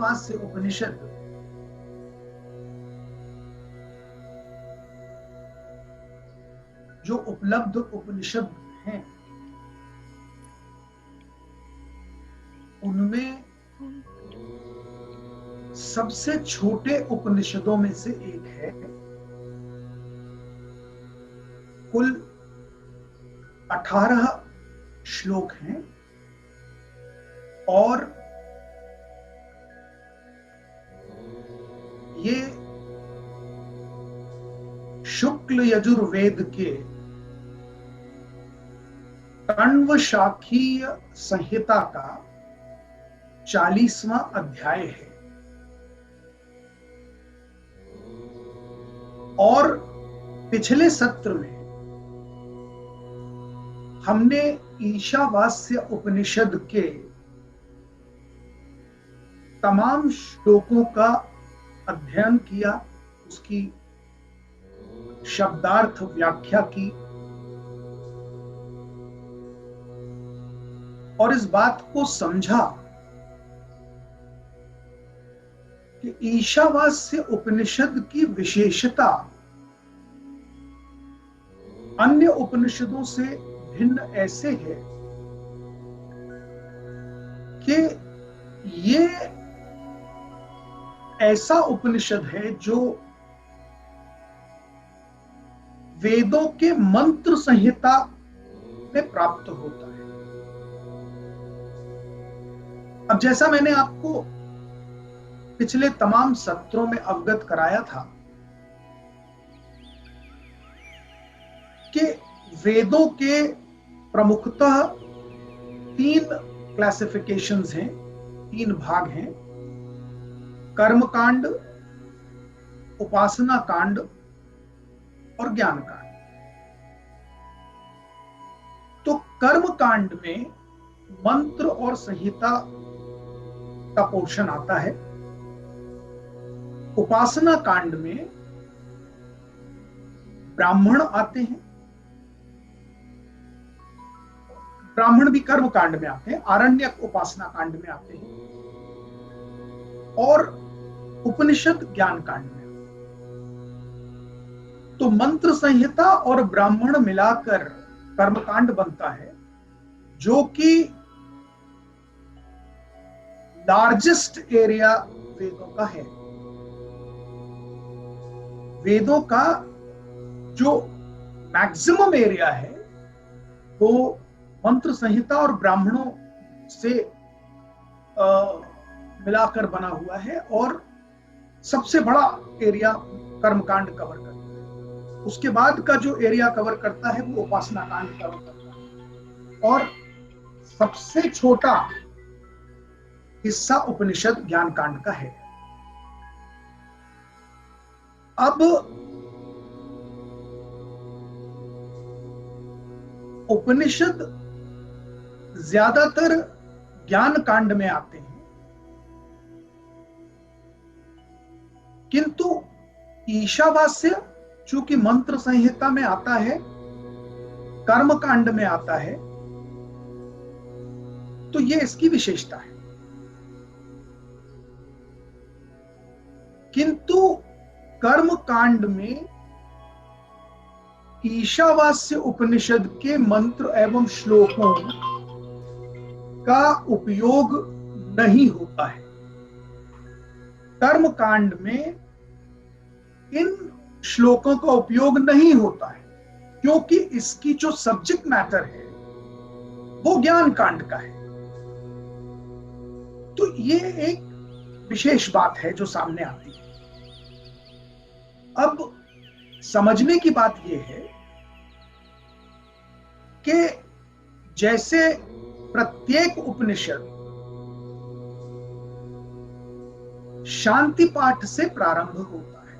ईशावास्य उपनिषद जो उपलब्ध उपनिषद हैं उनमें सबसे छोटे उपनिषदों में से एक है। कुल 18 श्लोक हैं और ये शुक्ल यजुर्वेद के कण्व शाखीय संहिता का 40वां अध्याय है और पिछले सत्र में हमने ईशावास्य उपनिषद के तमाम श्लोकों का अध्ययन किया, उसकी शब्दार्थ व्याख्या की और इस बात को समझा कि ईशावास्य उपनिषद की विशेषता अन्य उपनिषदों से भिन्न ऐसे है कि ये ऐसा उपनिषद है जो वेदों के मंत्र संहिता में प्राप्त होता है। अब जैसा मैंने आपको पिछले तमाम सत्रों में अवगत कराया था कि वेदों के प्रमुखतः 3 क्लासिफिकेशंस हैं, 3 भाग हैं, कर्म कांड, उपासना कांड और ज्ञान कांड। तो कर्म कांड में मंत्र और संहिता का पोर्शन आता है, उपासना कांड में ब्राह्मण आते हैं, ब्राह्मण भी कर्म कांड में आते हैं, आरण्यक उपासना कांड में आते हैं और उपनिषद ज्ञान कांड में। तो मंत्र संहिता और ब्राह्मण मिलाकर कर्मकांड बनता है जो कि लार्जेस्ट एरिया वेदों का है। वेदों का जो मैक्सिमम एरिया है वो मंत्र संहिता और ब्राह्मणों से मिलाकर बना हुआ है और सबसे बड़ा एरिया कर्मकांड कवर करता है। उसके बाद का जो एरिया कवर करता है वो उपासना कांड कवर करता है और सबसे छोटा हिस्सा उपनिषद ज्ञान कांड का है। अब उपनिषद ज्यादातर ज्ञान कांड में आते हैं, किंतु ईशावास्य चूंकि मंत्र संहिता में आता है, कर्म कांड में आता है, तो ये इसकी विशेषता है। किंतु कर्म कांड में ईशावास्य उपनिषद के मंत्र एवं श्लोकों का उपयोग नहीं होता है। कर्म कांड में इन श्लोकों का उपयोग नहीं होता है क्योंकि इसकी जो सब्जेक्ट मैटर है वो ज्ञान कांड का है। तो ये एक विशेष बात है जो सामने आती है। अब समझने की बात यह है कि जैसे प्रत्येक उपनिषद शांति पाठ से प्रारंभ होता है,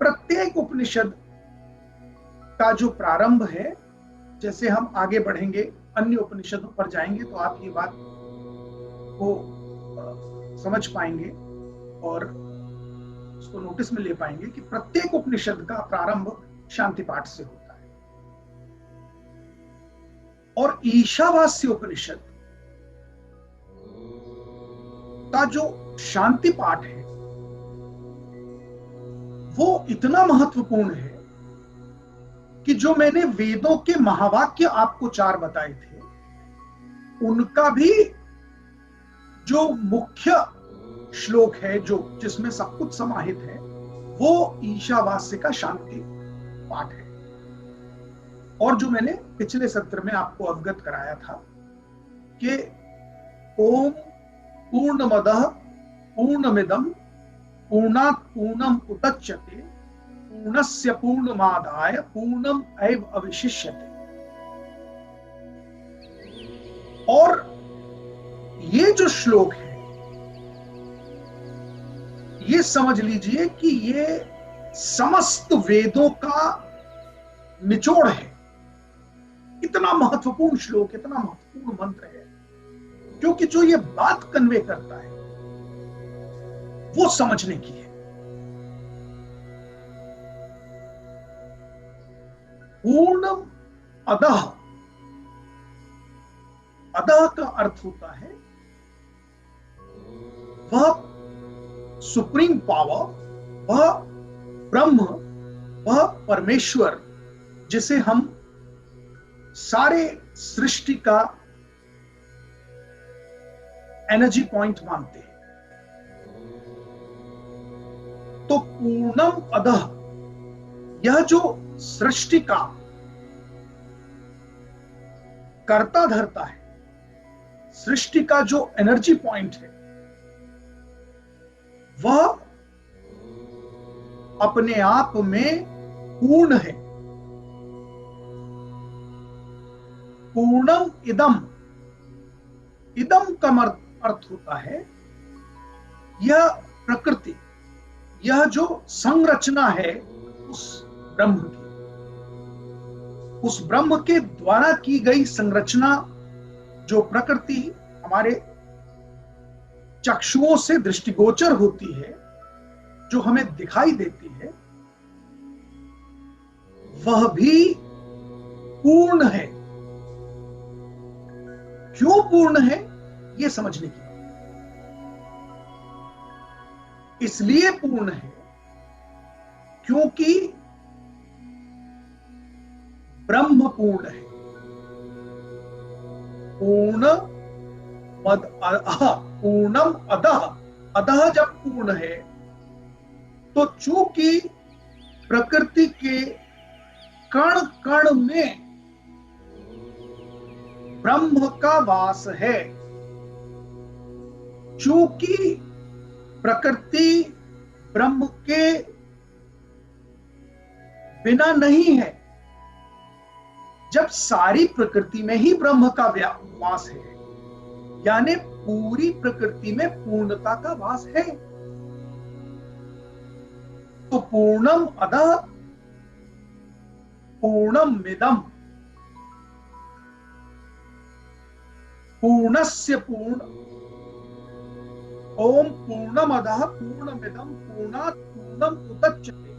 प्रत्येक उपनिषद का जो प्रारंभ है, जैसे हम आगे बढ़ेंगे अन्य उपनिषदों पर जाएंगे तो आप ये बात को समझ पाएंगे और उसको नोटिस में ले पाएंगे कि प्रत्येक उपनिषद का प्रारंभ शांति पाठ से होता है। और ईशावास्य उपनिषद का जो शांति पाठ है वो इतना महत्वपूर्ण है कि जो मैंने वेदों के महावाक्य आपको 4 बताए थे, उनका भी जो मुख्य श्लोक है, जो जिसमें सब कुछ समाहित है, वो ईशावास्य का शांति पाठ है। और जो मैंने पिछले सत्र में आपको अवगत कराया था कि ओम पूर्णमदः पूर्णमिदं पूर्णात् पूर्णम् उदच्यते पूर्णस्य पूर्णमादाय पूर्णम एव अवशिष्यते। और ये जो श्लोक है, ये समझ लीजिए कि ये समस्त वेदों का निचोड़ है। इतना महत्वपूर्ण श्लोक, इतना महत्वपूर्ण मंत्र है, क्योंकि जो ये बात कन्वे करता है वो समझने की है। पूर्णम अदः, अदः का अर्थ होता है वह सुप्रीम पावर, वह ब्रह्म, वह परमेश्वर, जिसे हम सारे सृष्टि का एनर्जी पॉइंट मानते हैं। तो पूर्णम अदः, यह जो सृष्टि का कर्ता धर्ता है, सृष्टि का जो एनर्जी पॉइंट है, वह अपने आप में पूर्ण है। पूर्णम इदम, इदम का अर्थ होता है यह प्रकृति, यह जो संरचना है उस ब्रह्म की, उस ब्रह्म के द्वारा की गई संरचना, जो प्रकृति हमारे चक्षुओं से दृष्टिगोचर होती है, जो हमें दिखाई देती है, वह भी पूर्ण है। क्यों पूर्ण है, यह समझने की बात। इसलिए पूर्ण है क्योंकि ब्रह्म पूर्ण है। पूर्ण मद पूर्णम अदः, अदः जब पूर्ण है तो चूंकि प्रकृति के कण कण में ब्रह्म का वास है, चूंकि प्रकृति ब्रह्म के बिना नहीं है, जब सारी प्रकृति में ही ब्रह्म का वास है, यानी पूरी प्रकृति में पूर्णता का वास है, तो पूर्णम अदः पूर्णम मिदम, पूर्णस्य पूर्ण, ओम पूर्णमदः पूर्णमिदं पूर्णात् पूर्णम उदच्यते।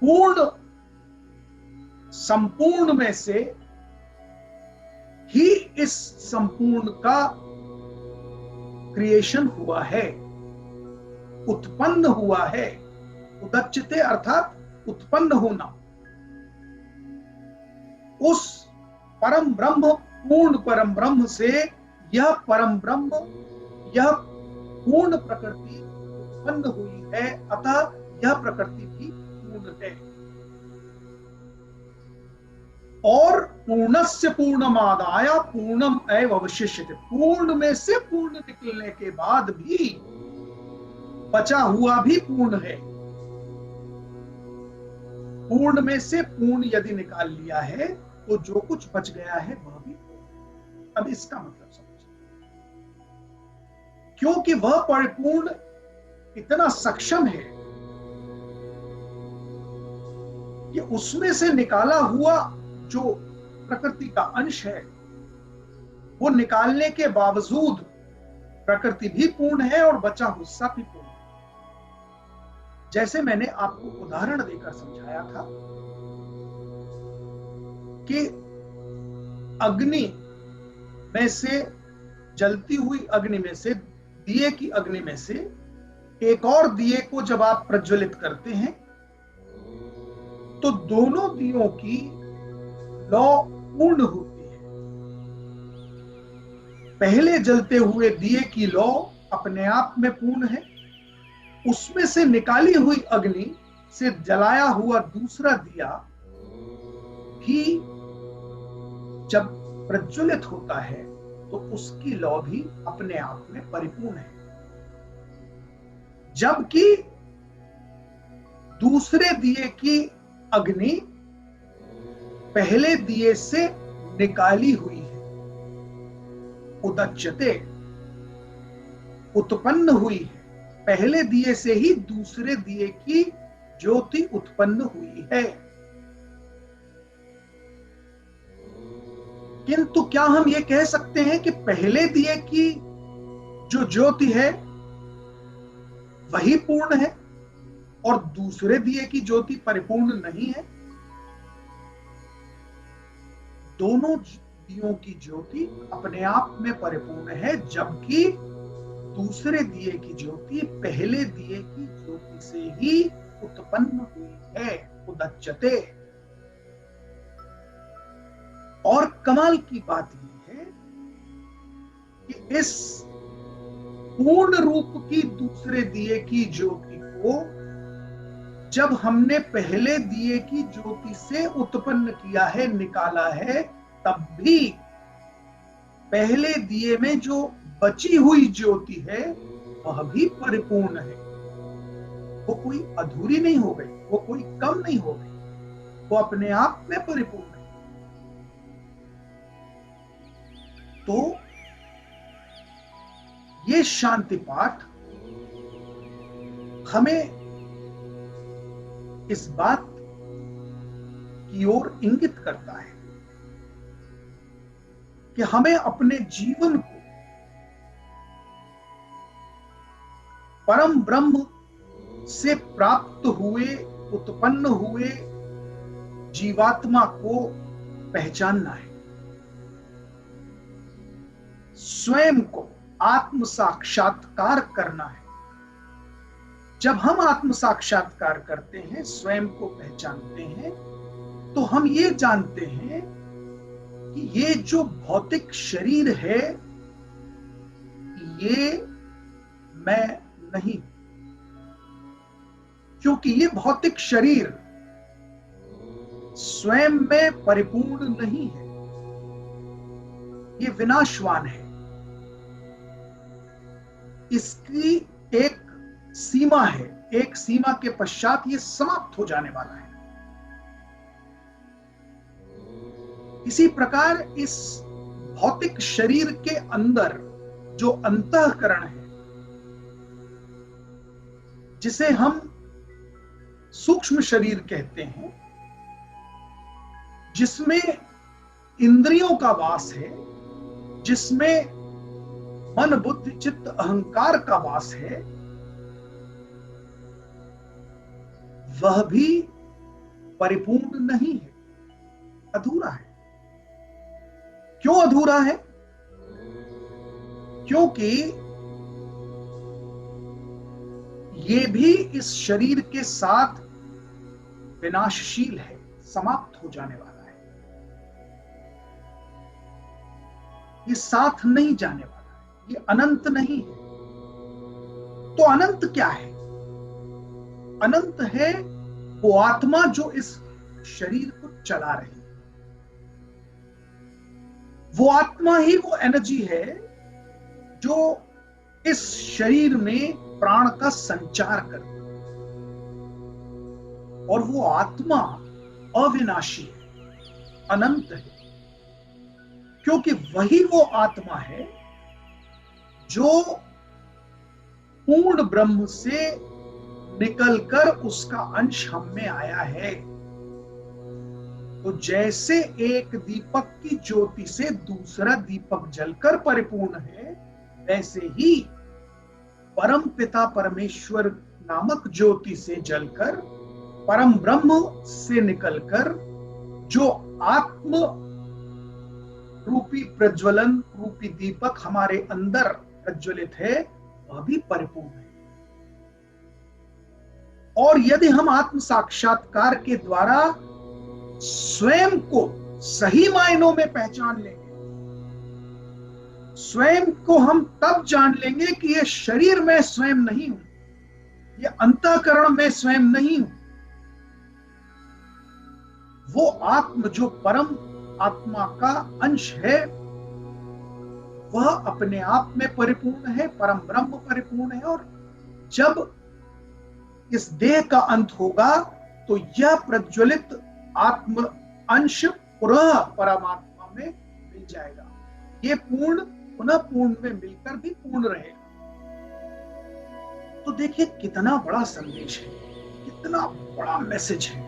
पूर्ण, संपूर्ण में से ही इस संपूर्ण का क्रिएशन हुआ है, उत्पन्न हुआ है। उदच्यते अर्थात उत्पन्न होना। उस परम ब्रह्म, पूर्ण परम ब्रह्म से यह परम ब्रह्म, यह पूर्ण प्रकृति उत्पन्न हुई है, अतः यह प्रकृति भी पूर्ण है। और पूर्णस्य पूर्णमादाय पूर्णम एव अवशिष्यते, पूर्ण में से पूर्ण निकलने के बाद भी बचा हुआ भी पूर्ण है। पूर्ण में से पूर्ण यदि निकाल लिया है तो जो कुछ बच गया है वह भी पूर्ण। अब इसका मतलब समझिए, क्योंकि वह परिपूर्ण इतना सक्षम है कि उसमें से निकाला हुआ जो प्रकृति का अंश है, वो निकालने के बावजूद प्रकृति भी पूर्ण है और बचा हिस्सा भी पूर्ण है। जैसे मैंने आपको उदाहरण देकर समझाया था कि अग्नि में से, जलती हुई अग्नि में से, दिए की अग्नि में से एक और दिए को जब आप प्रज्वलित करते हैं तो दोनों दियों की लौ पूर्ण होती है। पहले जलते हुए दिए की लौ अपने आप में पूर्ण है, उसमें से निकाली हुई अग्नि से जलाया हुआ दूसरा दिया भी जब प्रज्वलित होता है तो उसकी लौ भी अपने आप में परिपूर्ण है। जबकि दूसरे दिए की अग्नि पहले दिए से निकाली हुई है, उदच्यते, उत्पन्न हुई है। पहले दिए से ही दूसरे दिए की ज्योति उत्पन्न हुई है। किंतु क्या हम ये कह सकते हैं कि पहले दिए की जो ज्योति है वही पूर्ण है और दूसरे दिए की ज्योति परिपूर्ण नहीं है? दोनों दियों की ज्योति अपने आप में परिपूर्ण है, जबकि दूसरे दिए की ज्योति पहले दिए की ज्योति से ही उत्पन्न हुई है, उदच्यते। और कमाल की बात यह है कि इस पूर्ण रूप की दूसरे दिए की ज्योति को जब हमने पहले दिए की ज्योति से उत्पन्न किया है, निकाला है, तब भी पहले दिए में जो बची हुई ज्योति है वह भी परिपूर्ण है। वो कोई अधूरी नहीं हो गई, वो कोई कम नहीं हो गई, वो अपने आप में परिपूर्ण है। तो ये शांति पाठ हमें इस बात की ओर इंगित करता है कि हमें अपने जीवन को परम ब्रह्म से प्राप्त हुए, उत्पन्न हुए जीवात्मा को पहचानना है, स्वयं को आत्म साक्षात्कार करना है। जब हम आत्म साक्षात्कार करते हैं, स्वयं को पहचानते हैं, तो हम ये जानते हैं कि ये जो भौतिक शरीर है ये मैं नहीं, क्योंकि ये भौतिक शरीर स्वयं में परिपूर्ण नहीं है, ये विनाशवान है। इसकी एक सीमा है, एक सीमा के पश्चात ये समाप्त हो जाने वाला है। इसी प्रकार इस भौतिक शरीर के अंदर जो अंतःकरण है, जिसे हम सूक्ष्म शरीर कहते हैं, जिसमें इंद्रियों का वास है, जिसमें मन बुद्धि चित्त अहंकार का वास है, वह भी परिपूर्ण नहीं है, अधूरा है। क्यों अधूरा है? क्योंकि ये भी इस शरीर के साथ विनाशशील है, समाप्त हो जाने वाला है, ये साथ नहीं जाने वाला है, ये अनंत नहीं है। तो अनंत क्या है? अनंत है वो आत्मा जो इस शरीर को चला रही है। वो आत्मा ही वो एनर्जी है जो इस शरीर में प्राण का संचार करती है। और वो आत्मा अविनाशी है, अनंत है, क्योंकि वही वो आत्मा है जो पूर्ण ब्रह्म से निकलकर उसका अंश हम में आया है। तो जैसे एक दीपक की ज्योति से दूसरा दीपक जलकर परिपूर्ण है, वैसे ही परम पिता परमेश्वर नामक ज्योति से जलकर, परम ब्रह्म से निकलकर जो आत्म रूपी प्रज्वलन रूपी दीपक हमारे अंदर प्रज्वलित है, वह भी परिपूर्ण है। और यदि हम आत्म साक्षात्कार के द्वारा स्वयं को सही मायनों में पहचान लेंगे, स्वयं को हम तब जान लेंगे कि ये शरीर में स्वयं नहीं हूं, ये अंतःकरण में स्वयं नहीं हूं। वो आत्म जो परम आत्मा का अंश है, वह अपने आप में परिपूर्ण है, परम ब्रह्म परिपूर्ण है। और जब इस देह का अंत होगा तो यह प्रज्वलित आत्म अंश पुनः परमात्मा में मिल जाएगा। ये पूर्ण पुनः पूर्ण में मिलकर भी पूर्ण रहेगा। तो देखिए कितना बड़ा संदेश है, कितना बड़ा मैसेज है,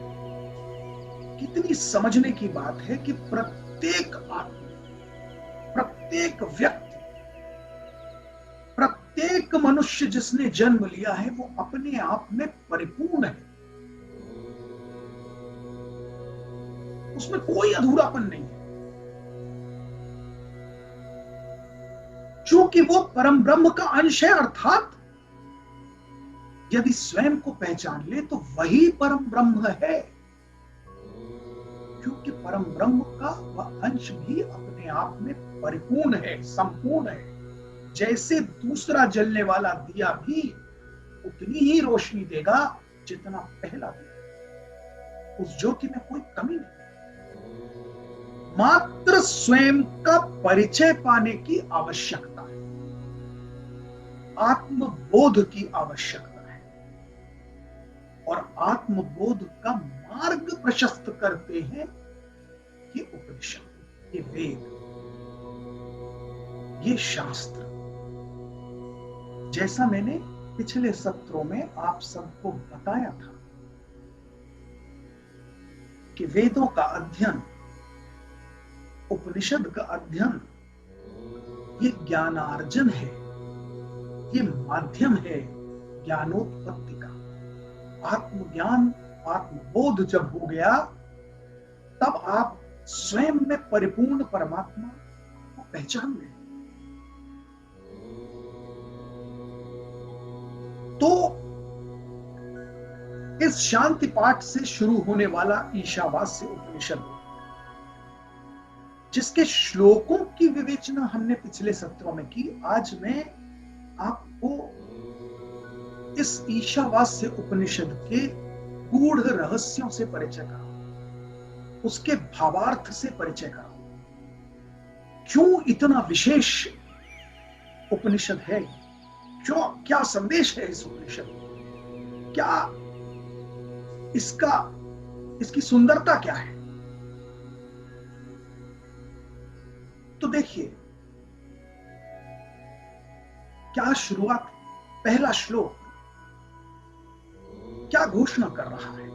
कितनी समझने की बात है कि प्रत्येक आत्मा, प्रत्येक व्यक्ति, प्रत्येक मनुष्य जिसने जन्म लिया है वो अपने आप में परिपूर्ण है, उसमें कोई अधूरापन नहीं है, क्योंकि वो परम ब्रह्म का अंश है। अर्थात यदि स्वयं को पहचान ले तो वही परम ब्रह्म है, क्योंकि परम ब्रह्म का वह अंश भी अपने आप में परिपूर्ण है, संपूर्ण है। जैसे दूसरा जलने वाला दिया भी उतनी ही रोशनी देगा जितना पहला दिया, उस ज्योति में कोई कमी नहीं। मात्र स्वयं का परिचय पाने की आवश्यकता है, आत्मबोध की आवश्यकता है। और आत्मबोध का मार्ग प्रशस्त करते हैं ये उपनिषद, ये वेद, ये शास्त्र। जैसा मैंने पिछले सत्रों में आप सबको बताया था कि वेदों का अध्ययन, उपनिषद का अध्ययन, ये ज्ञानार्जन है, ये माध्यम है ज्ञानोत्पत्ति का। आत्मज्ञान, आत्मबोध जब हो गया तब आप स्वयं में परिपूर्ण परमात्मा को पहचान लें। तो इस शांति पाठ से शुरू होने वाला ईशावास्य उपनिषद, जिसके श्लोकों की विवेचना हमने पिछले सत्रों में की, आज मैं आपको इस ईशावास्य उपनिषद के गूढ़ रहस्यों से परिचय कराऊं, उसके भावार्थ से परिचय कराऊं। क्यों इतना विशेष उपनिषद है, क्यों, क्या संदेश है इस उपनिषद, क्या इसकी सुंदरता क्या है। तो देखिए क्या शुरुआत, पहला श्लोक क्या घोषणा कर रहा है।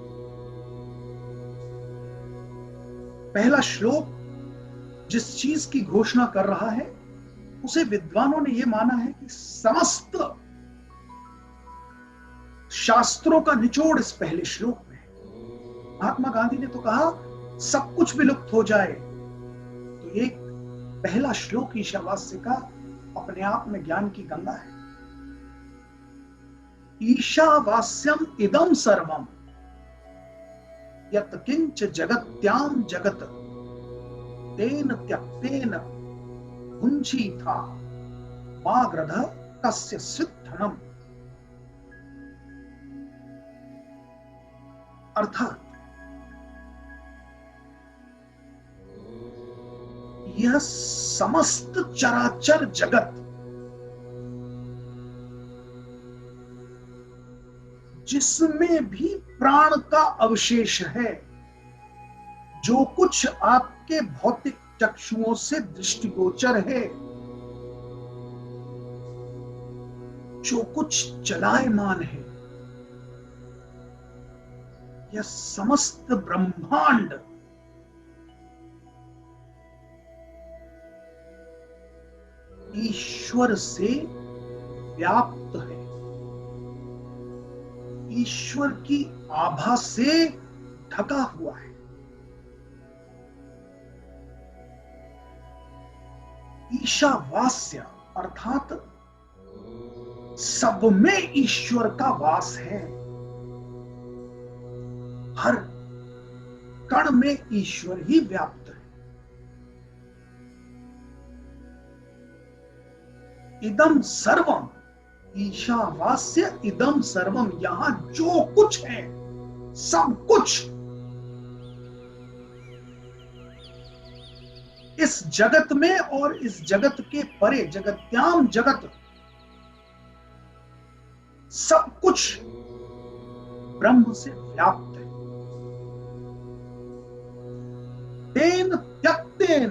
पहला श्लोक जिस चीज की घोषणा कर रहा है उसे विद्वानों ने यह माना है कि समस्त शास्त्रों का निचोड़ इस पहले श्लोक में है। महात्मा गांधी ने तो कहा सब कुछ विलुप्त हो जाए तो एक पहला श्लोक ईशावास्य का अपने आप में ज्ञान की गंगा है। ईशावास्यम इदम सर्वम यत् किंच जगत्याम जगत तेन त्यक्तेन भुंजीथा माग्रधः कस्य सिद्धनम। अर्थात यह समस्त चराचर जगत जिसमें भी प्राण का अवशेष है, जो कुछ आपके भौतिक चक्षुओं से दृष्टिगोचर है, जो कुछ चलायमान है, यह समस्त ब्रह्मांड ईश्वर से व्याप्त है, ईश्वर की आभा से ढका हुआ है। ईशावास्य अर्थात सब में ईश्वर का वास है, हर कण में ईश्वर ही व्याप्त है। इदम सर्वम, ईशावास्य इदम सर्वम, यहां जो कुछ है सब कुछ इस जगत में और इस जगत के परे, जगत्याम जगत, सब कुछ ब्रह्म से व्याप्त है। तेन त्यक्तेन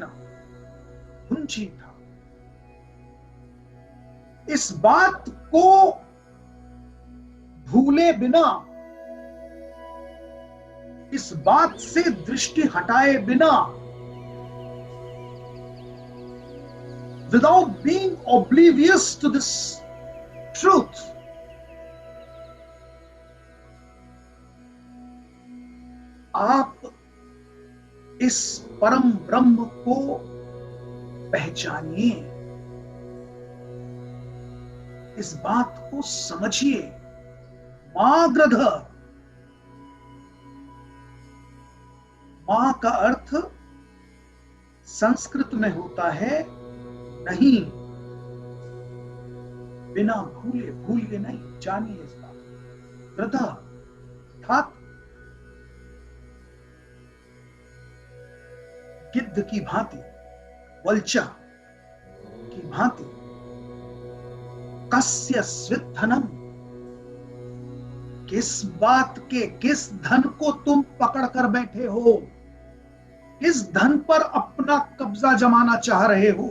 भुंजीथा, इस बात को भूले बिना, इस बात से दृष्टि हटाए बिना, without being oblivious to this truth, आप इस परम ब्रह्म को पहचानिए, इस बात को समझिए। माग्रध, मां का अर्थ संस्कृत में होता है नहीं, बिना भूले, भूलिए नहीं, जानिए इस बात। ग्रध अर्थात गिद्ध की भांति, वल्चा की भांति। कस्य स्वित् धनम, किस बात के, किस धन को तुम पकड़ कर बैठे हो, किस धन पर अपना कब्जा जमाना चाह रहे हो,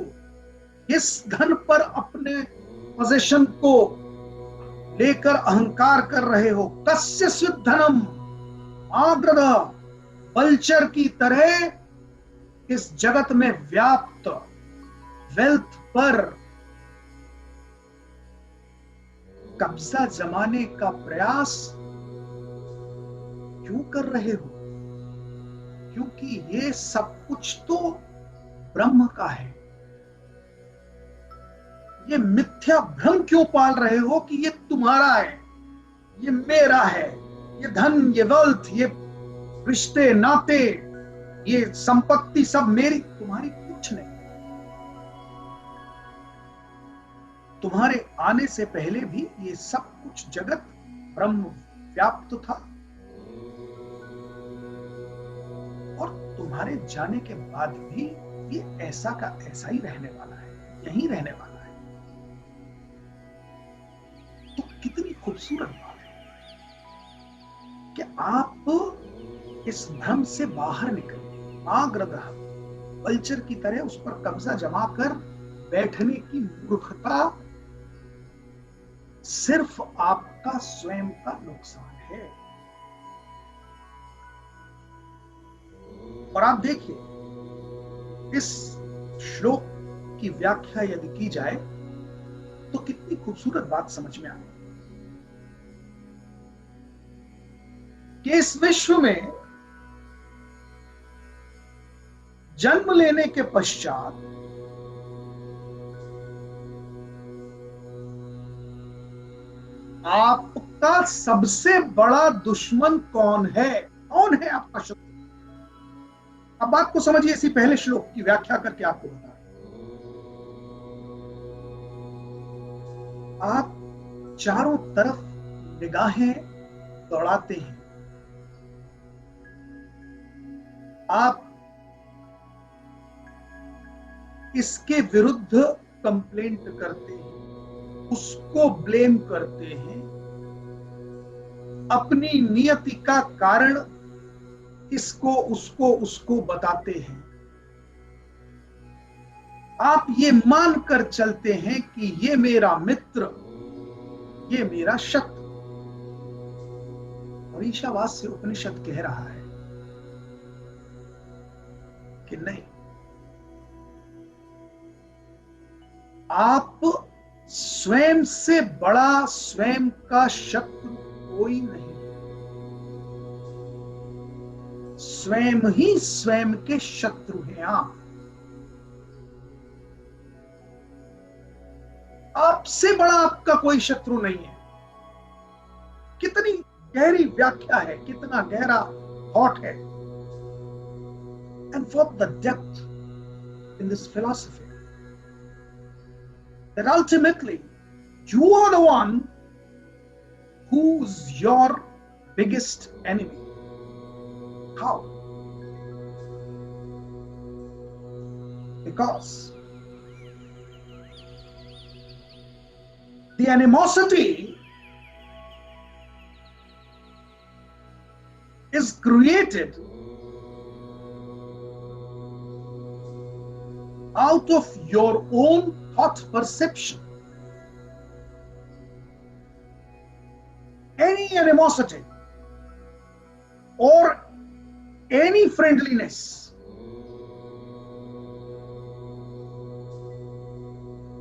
किस धन पर अपने पोजीशन को लेकर अहंकार कर रहे हो। कस्य स्वित् धनम, आग्रद, वल्चर की तरह इस जगत में व्याप्त वेल्थ पर कब्जा जमाने का प्रयास क्यों कर रहे हो? क्योंकि ये सब कुछ तो ब्रह्म का है। ये मिथ्या भ्रम क्यों पाल रहे हो कि ये तुम्हारा है, ये मेरा है, ये धन, ये वेल्थ, ये रिश्ते नाते, ये संपत्ति सब मेरी, तुम्हारी कुछ नहीं। तुम्हारे आने से पहले भी ये सब कुछ जगत ब्रह्म व्याप्त था और तुम्हारे जाने के बाद भी ये ऐसा का ऐसा ही रहने वाला है, यहीं रहने वाला है। तो कितनी खूबसूरत बात है कि आप इस भ्रम से बाहर निकलिए। आग्रह, वल्चर की तरह उस पर कब्जा जमा कर बैठने की मूर्खता सिर्फ आपका स्वयं का नुकसान है। और आप देखिए, इस श्लोक की व्याख्या यदि की जाए तो कितनी खूबसूरत बात समझ में आती कि इस विश्व में जन्म लेने के पश्चात आपका सबसे बड़ा दुश्मन कौन है? कौन है आपका शत्रु? अब बात को समझिए, इसी पहले श्लोक की व्याख्या करके आपको बता। आप चारों तरफ निगाहें दौड़ाते हैं, आप इसके विरुद्ध कंप्लेंट करते हैं, उसको ब्लेम करते हैं, अपनी नियति का कारण इसको उसको उसको बताते हैं। आप ये मानकर चलते हैं कि ये मेरा मित्र, ये मेरा शत्रु। और ईशावास्य उपनिषद कह रहा है कि नहीं, आप स्वयं से बड़ा स्वयं का शत्रु कोई नहीं, स्वयं ही स्वयं के शत्रु हैं आप। आपसे बड़ा आपका कोई शत्रु नहीं है। कितनी गहरी व्याख्या है, कितना गहरा थॉट है। And what the depth in this philosophy, that ultimately you are the one who's your biggest enemy. How? Because the animosity is created out of your own thought perception. Any animosity or any friendliness,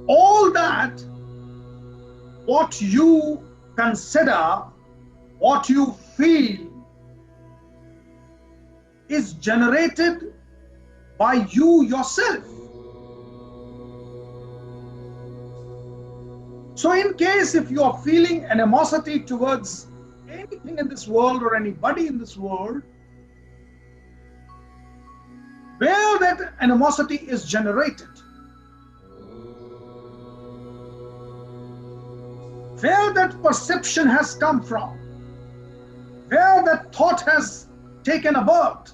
all that, what you consider, what you feel, is generated by you yourself. So in case if you are feeling animosity towards anything in this world or anybody in this world, where that animosity is generated, where that perception has come from, where that thought has taken a birth,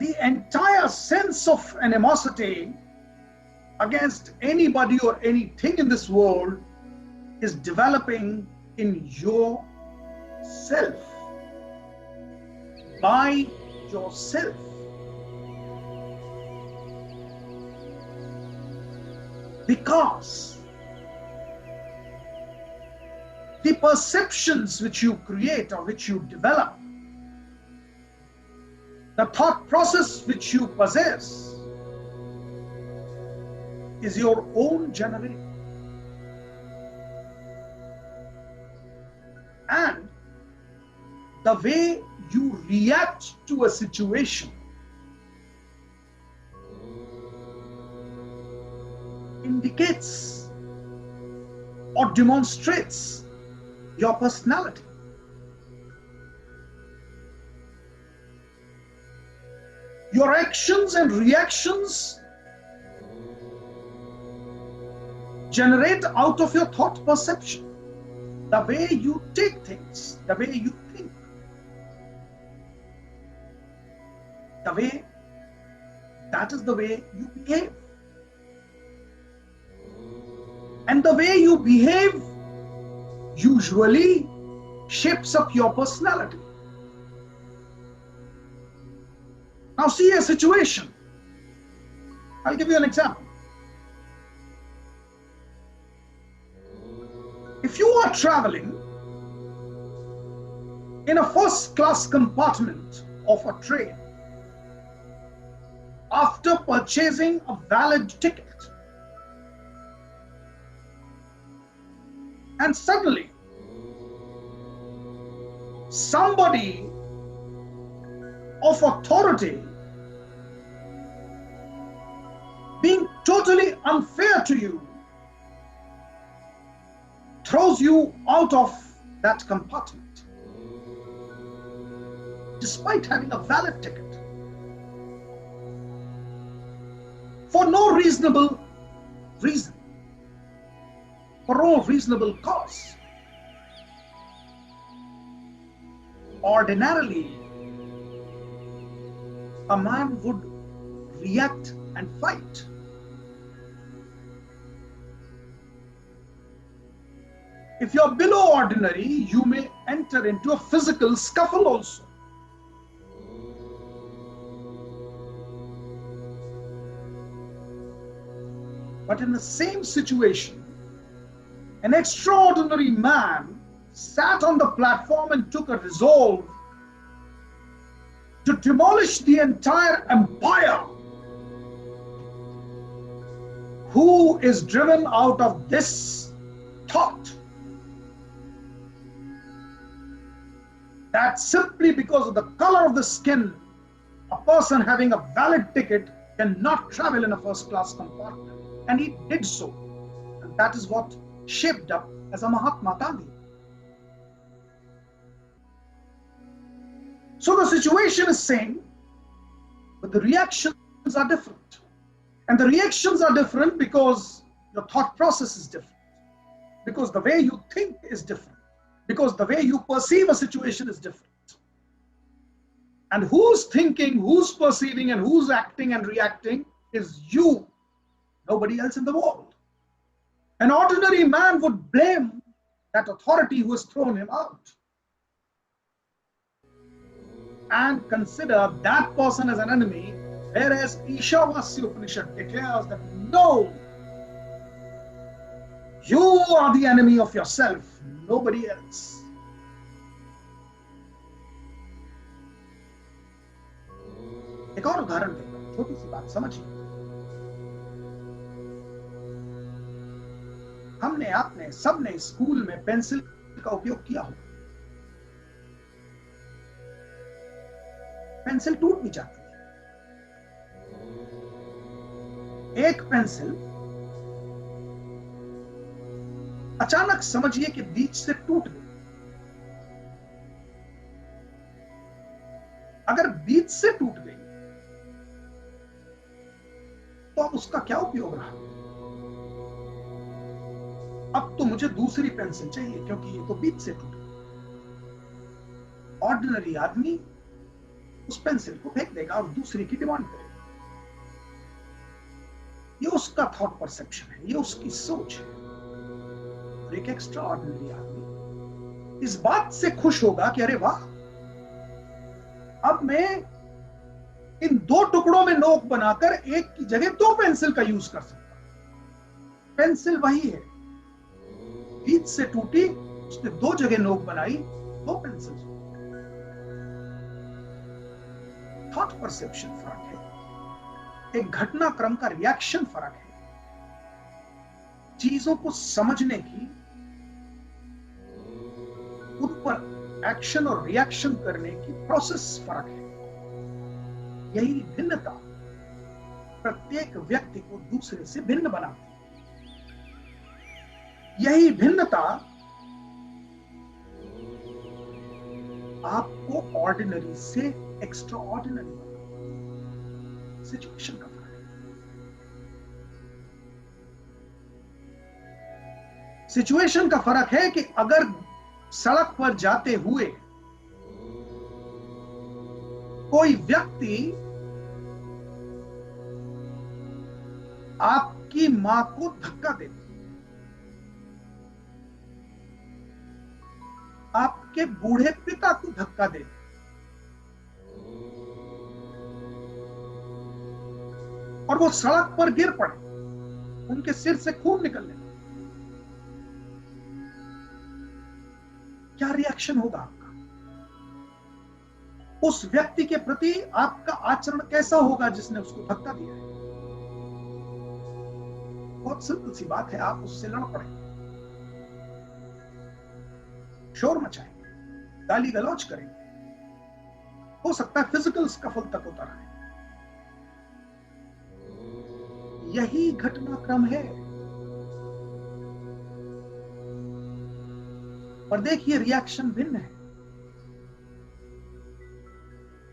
the entire sense of animosity against anybody or anything in this world is developing in yourself, by yourself. Because the perceptions which you create or which you develop, the thought process which you possess, is your own generating. And the way you react to a situation indicates or demonstrates your personality. Your actions and reactions generate out of your thought perception, the way you take things, the way you think, that is the way you behave. And the way you behave usually shapes up your personality. Now see a situation. I'll give you an example. If you are traveling in a first class compartment of a train after purchasing a valid ticket, and suddenly somebody of authority, being totally unfair to you, throws you out of that compartment despite having a valid ticket, for no reasonable reason, for no reasonable cause. Ordinarily, a man would react and fight. If you're below ordinary, you may enter into a physical scuffle also. But in the same situation, an extraordinary man sat on the platform and took a resolve to demolish the entire empire, who is driven out of this thought that simply because of the color of the skin, a person having a valid ticket cannot travel in a first class compartment. and he did so. And that is what shaped up as a Mahatma Gandhi. So the situation is same, but the reactions are different. And the reactions are different because your thought process is different, because the way you think is different, because the way you perceive a situation is different. And who's thinking, who's perceiving, and who's acting and reacting is you, nobody else in the world. An ordinary man would blame that authority who has thrown him out and consider that person as an enemy, whereas Ishavasya Upanishad declares that no, you are the enemy of yourself, nobody else. एक और उदाहरण देता हूं, छोटी सी बात समझिए। हमने आपने सबने स्कूल में पेंसिल का उपयोग किया हो, पेंसिल टूट भी जाती है। एक पेंसिल अचानक समझिए कि बीच से टूट गई। अगर बीच से टूट गई तो अब उसका क्या उपयोग रहा? अब तो मुझे दूसरी पेंसिल चाहिए क्योंकि ये तो बीच से टूट गई। ऑर्डिनरी आदमी उस पेंसिल को फेंक देगा और दूसरी की डिमांड करेगा। ये उसका थॉट परसेप्शन है, ये उसकी सोच है। और एक एक्स्ट्रा ऑर्डिनरी आदमी इस बात से खुश होगा कि अरे वाह, अब मैं इन दो टुकड़ों में नोक बनाकर एक की जगह दो पेंसिल का यूज कर सकता हूं। पेंसिल वही है, बीच से टूटी, उसने दो जगह नोक बनाई, दो पेंसिल। थॉट परसेप्शन फर्क है, एक घटनाक्रम का रिएक्शन फर्क है, चीजों को समझने की, उन पर एक्शन और रिएक्शन करने की प्रोसेस फर्क है। यही भिन्नता प्रत्येक व्यक्ति को दूसरे से भिन्न बनाती है। यही भिन्नता आपको ऑर्डिनरी से एक्स्ट्रा ऑर्डिनरी बनाती है। सिचुएशन का फर्क है। सिचुएशन का फर्क है कि अगर सड़क पर जाते हुए कोई व्यक्ति आपकी मां को धक्का दे, आपके बूढ़े पिता को धक्का दे, और वो सड़क पर गिर पड़े, उनके सिर से खून निकलने, क्या रिएक्शन होगा आपका? उस व्यक्ति के प्रति आपका आचरण कैसा होगा जिसने उसको धक्का दिया है? बहुत सिंपल सी बात है, आप उससे लड़ पड़ेंगे, शोर मचाएंगे, गाली गलौज करेंगे, हो सकता है फिजिकल स्कफल तक उतर आए। यही घटनाक्रम है। और देखिए रिएक्शन भिन्न है,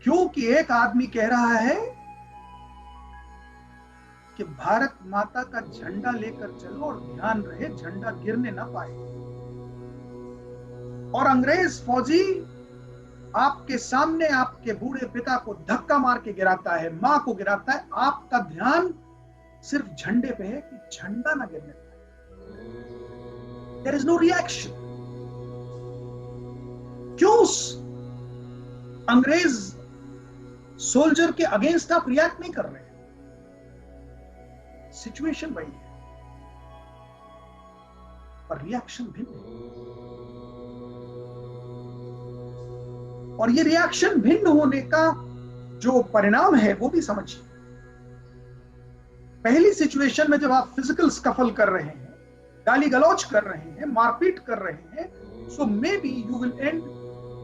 क्योंकि एक आदमी कह रहा है कि भारत माता का झंडा लेकर चलो और ध्यान रहे झंडा गिरने ना पाए, और अंग्रेज फौजी आपके सामने आपके बूढ़े पिता को धक्का मार के गिराता है, मां को गिराता है, आपका ध्यान सिर्फ झंडे पे है कि झंडा ना गिरने पाए। There is no reaction. क्यों उस अंग्रेज सोल्जर के अगेंस्ट आप रिएक्ट नहीं कर रहे? सिचुएशन वही है, पर रिएक्शन भिन्न है। और ये रिएक्शन भिन्न होने का जो परिणाम है वो भी समझिए। पहली सिचुएशन में जब आप फिजिकल स्कफल कर रहे हैं, गाली गलौज कर रहे हैं, मारपीट कर रहे हैं, so maybe you will end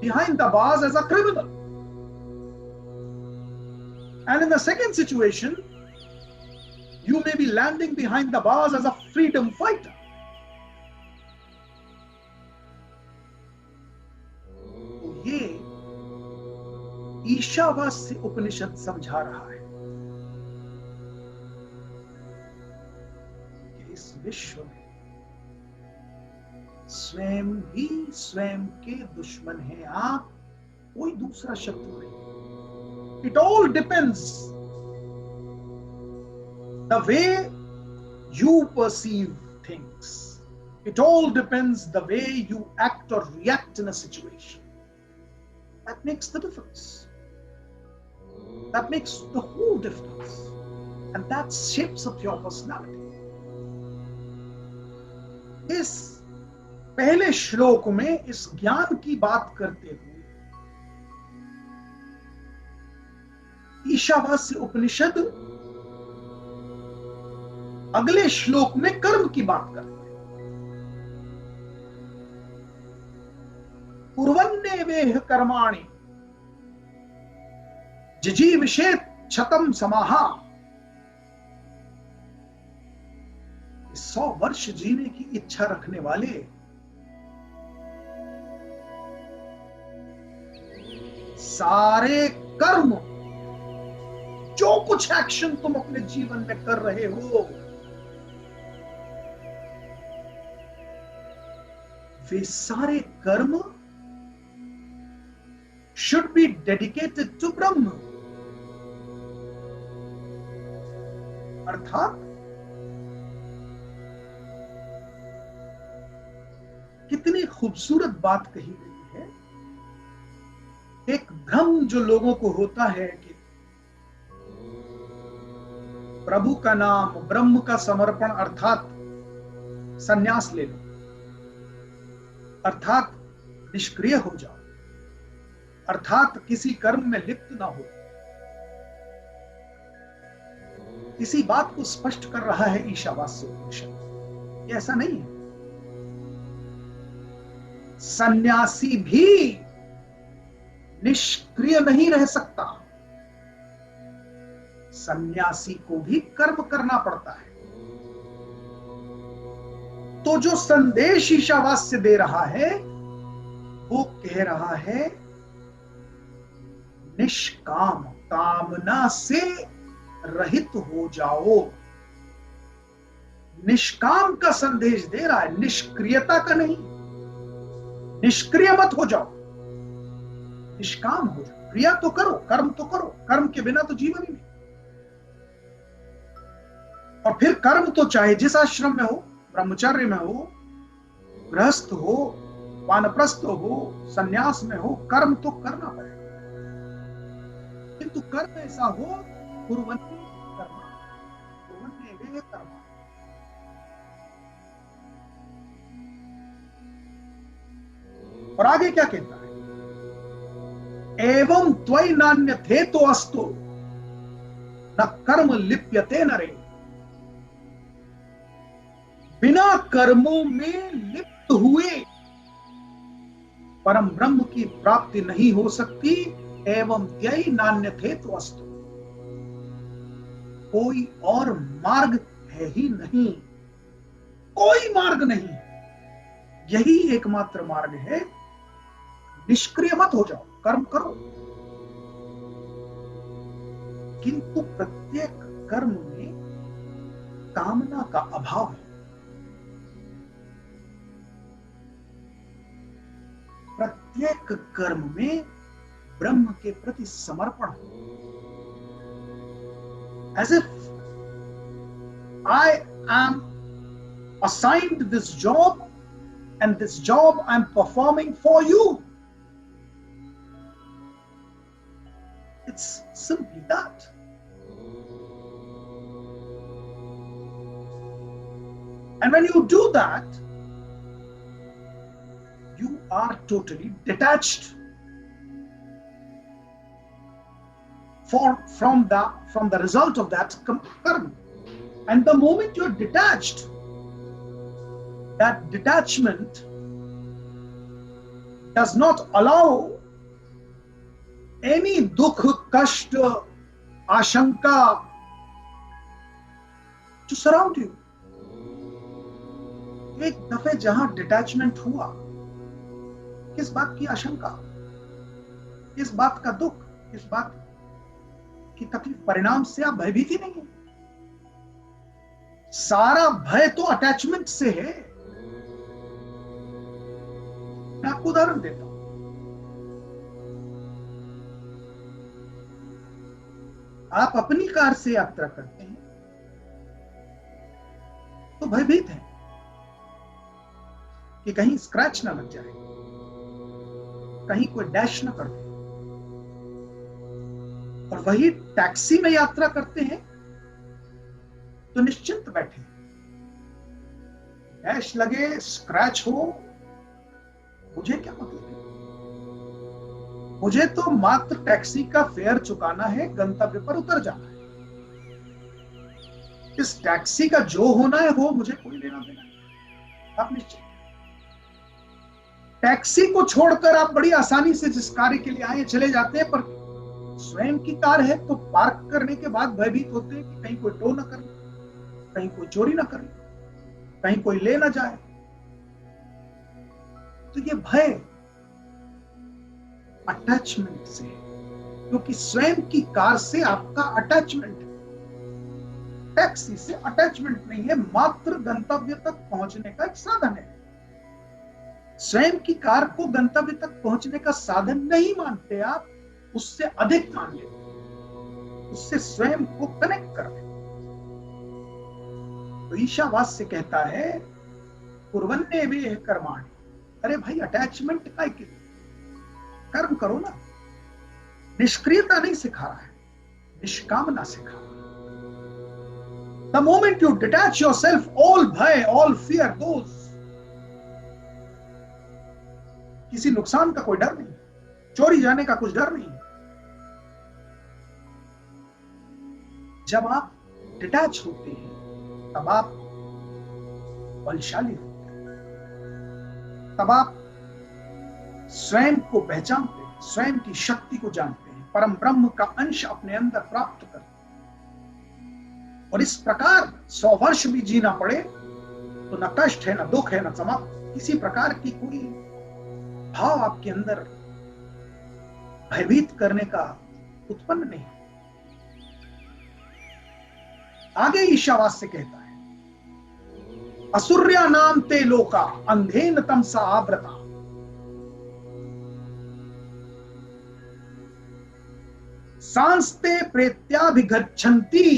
behind the bars as a criminal. And in the second situation, You may be landing behind the bars as a freedom fighter. तो ये ईशावास्य उपनिषद समझा रहा है कि इस विश्व में स्वयं ही स्वयं के दुश्मन हैं आप, कोई दूसरा शत्रु नहीं। It all depends the way you perceive things. It all depends the way you act or react in a situation. That makes the difference. That makes the whole difference. And that shapes up your personality. इस पहले श्लोक में इस ज्ञान की बात करते हुए ईशावास्य उपनिषद अगले श्लोक में कर्म की बात करते हैं। कुर्वन्नेवेह कर्माणि जिजीविषेत् शतं समाहा। 100 वर्ष जीने की इच्छा रखने वाले सारे कर्म, जो कुछ एक्शन तुम अपने जीवन में कर रहे हो, वे सारे कर्म should be dedicated to Brahma. अर्थात कितनी खूबसूरत बात कही गई है। एक भ्रम जो लोगों को होता है कि प्रभु का नाम, ब्रह्म का समर्पण अर्थात संन्यास ले लो, अर्थात निष्क्रिय हो जाओ, अर्थात किसी कर्म में लिप्त ना हो। इसी बात को स्पष्ट कर रहा है ईशावास्य उपनिषद। ऐसा नहीं है। सन्यासी भी निष्क्रिय नहीं रह सकता। सन्यासी को भी कर्म करना पड़ता है। तो जो संदेश ईशावास्य दे रहा है वो कह रहा है निष्काम, कामना से रहित हो जाओ। निष्काम का संदेश दे रहा है, निष्क्रियता का नहीं। निष्क्रिय मत हो जाओ, निष्काम हो जाओ। क्रिया तो करो, कर्म तो करो, कर्म के बिना तो जीवन ही नहीं। और फिर कर्म तो चाहे जिस आश्रम में हो, ब्रह्मचर्य में हो, गृहस्थ हो, वानप्रस्थ हो, सन्यास में हो, कर्म तो करना पड़ेगा। किंतु कर्म ऐसा हो कुर्वन्ति कर्मा, कुर्वन्नेवेह कर्मा। और आगे क्या कहता है? एवं त्वयि नान्यथे तो अस्तु न कर्म लिप्यते नरे। बिना कर्मों में लिप्त हुए परम ब्रह्म की प्राप्ति नहीं हो सकती। एवं त्ययि नान्यथे तो अस्तु, कोई और मार्ग है ही नहीं, कोई मार्ग नहीं। यही एकमात्र मार्ग है। निष्क्रिय मत हो जाओ, कर्म करो, किंतु प्रत्येक कर्म में कामना का अभाव है। प्रत्येक कर्म में ब्रह्म के प्रति समर्पण। As if I am assigned this job and this job I'm performing for you. It's simply that. And when you do that, you are totally detached from the result of that karma. And the moment you're detached, that detachment does not allow any dukh, kashta, ashanka to surround you. एक दफे जहां detachment हुआ, किस बात की आशंका, किस बात का दुख, किस बात की तकलीफ, परिणाम से आप भयभीत ही नहीं है। सारा भय तो अटैचमेंट से है। मैं आपको उदाहरण देता हूं। आप अपनी कार से यात्रा करते हैं तो भयभीत हैं कि कहीं स्क्रैच ना लग जाए, कहीं कोई डैश ना कर दे। और वही टैक्सी में यात्रा करते हैं तो निश्चिंत बैठे, डैश लगे, स्क्रैच हो, मुझे क्या मतलब है। मुझे तो मात्र टैक्सी का फेयर चुकाना है, गंतव्य पर उतर जाना है। इस टैक्सी का जो होना है वो मुझे कोई लेना देना नहीं। आप निश्चित, टैक्सी को छोड़कर आप बड़ी आसानी से जिस कार्य के लिए आए चले जाते हैं, पर स्वयं की कार है तो पार्क करने के बाद भयभीत होते हैं कि कहीं कोई टो ना कर ले, कहीं कोई चोरी ना कर ले, कहीं कोई ले ना जाए। तो ये भय अटैचमेंट से है, क्योंकि स्वयं की कार से आपका अटैचमेंट है, टैक्सी से अटैचमेंट नहीं है, मात्र गंतव्य तक पहुंचने का एक साधन है। स्वयं की कार को गंतव्य तक पहुंचने का साधन नहीं मानते आप, उससे अधिक मान लेते, उससे स्वयं को कनेक्ट कर लेते। तो ईशावास्य कहता है कुर्वन्ने वे कर्माणि। अरे भाई, अटैचमेंट का कर्म करो ना। निष्क्रियता नहीं सिखा रहा है, निष्कामना सिखा रहा है। The moment you detach yourself, all भय, all fear goes. किसी नुकसान का कोई डर नहीं, चोरी जाने का कुछ डर नहीं। जब आप डिटैच होते हैं तब आप बलशाली होते हैं, तब आप स्वयं को पहचानते हैं, स्वयं की शक्ति को जानते हैं, परम ब्रह्म का अंश अपने अंदर प्राप्त करते हैं। और इस प्रकार 100 वर्ष भी जीना पड़े तो न कष्ट है, न दुख है, न समाप्त, किसी प्रकार की कोई भाव आपके अंदर भयभीत करने का उत्पन्न नहीं। आगे ईशावास्य कहता है असुर्या नाम ते लोका अंधेन तमसा आवृता। सांस्ते प्रेत्याभिगच्छन्ति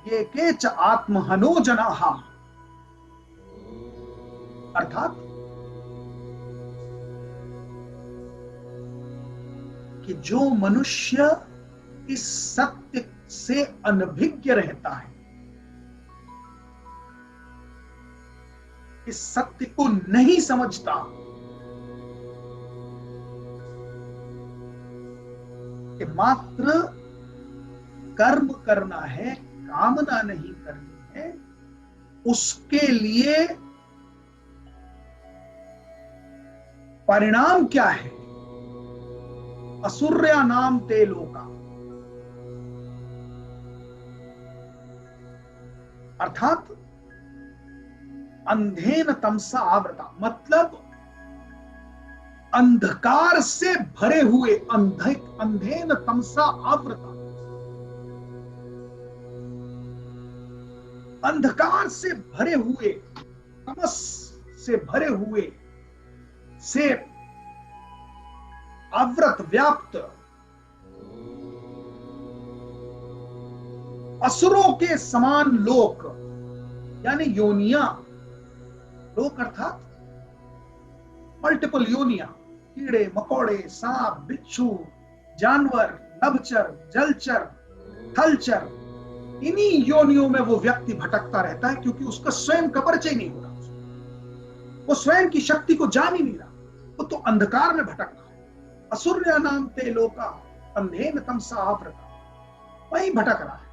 ये केच आत्महनो जनाः। अर्थात कि जो मनुष्य इस सत्य से अनभिज्ञ रहता है, इस सत्य को नहीं समझता, कि मात्र कर्म करना है, कामना नहीं करनी है, उसके लिए परिणाम क्या है। असुर्या नाम ते लोका, अर्थात अंधेन तमसा आवृता, मतलब अंधकार से भरे हुए, अंधेन तमसा आवृता, अंधकार से भरे हुए, तमस से भरे हुए, से आवृत, व्याप्त असुरों के समान लोक, यानी योनिया, लोक अर्थात मल्टीपल योनिया, कीड़े मकोड़े, सांप बिच्छू, जानवर, नभचर, जलचर, थलचर, इन्हीं योनियों में वो व्यक्ति भटकता रहता है, क्योंकि उसका स्वयं का परिचय नहीं हो रहा, वो स्वयं की शक्ति को जान ही नहीं रहा, वो तो अंधकार में भटक रहा है। असुर्या नाम ते लोका अंधेन तमसा आवृता, वहीं भटक रहा है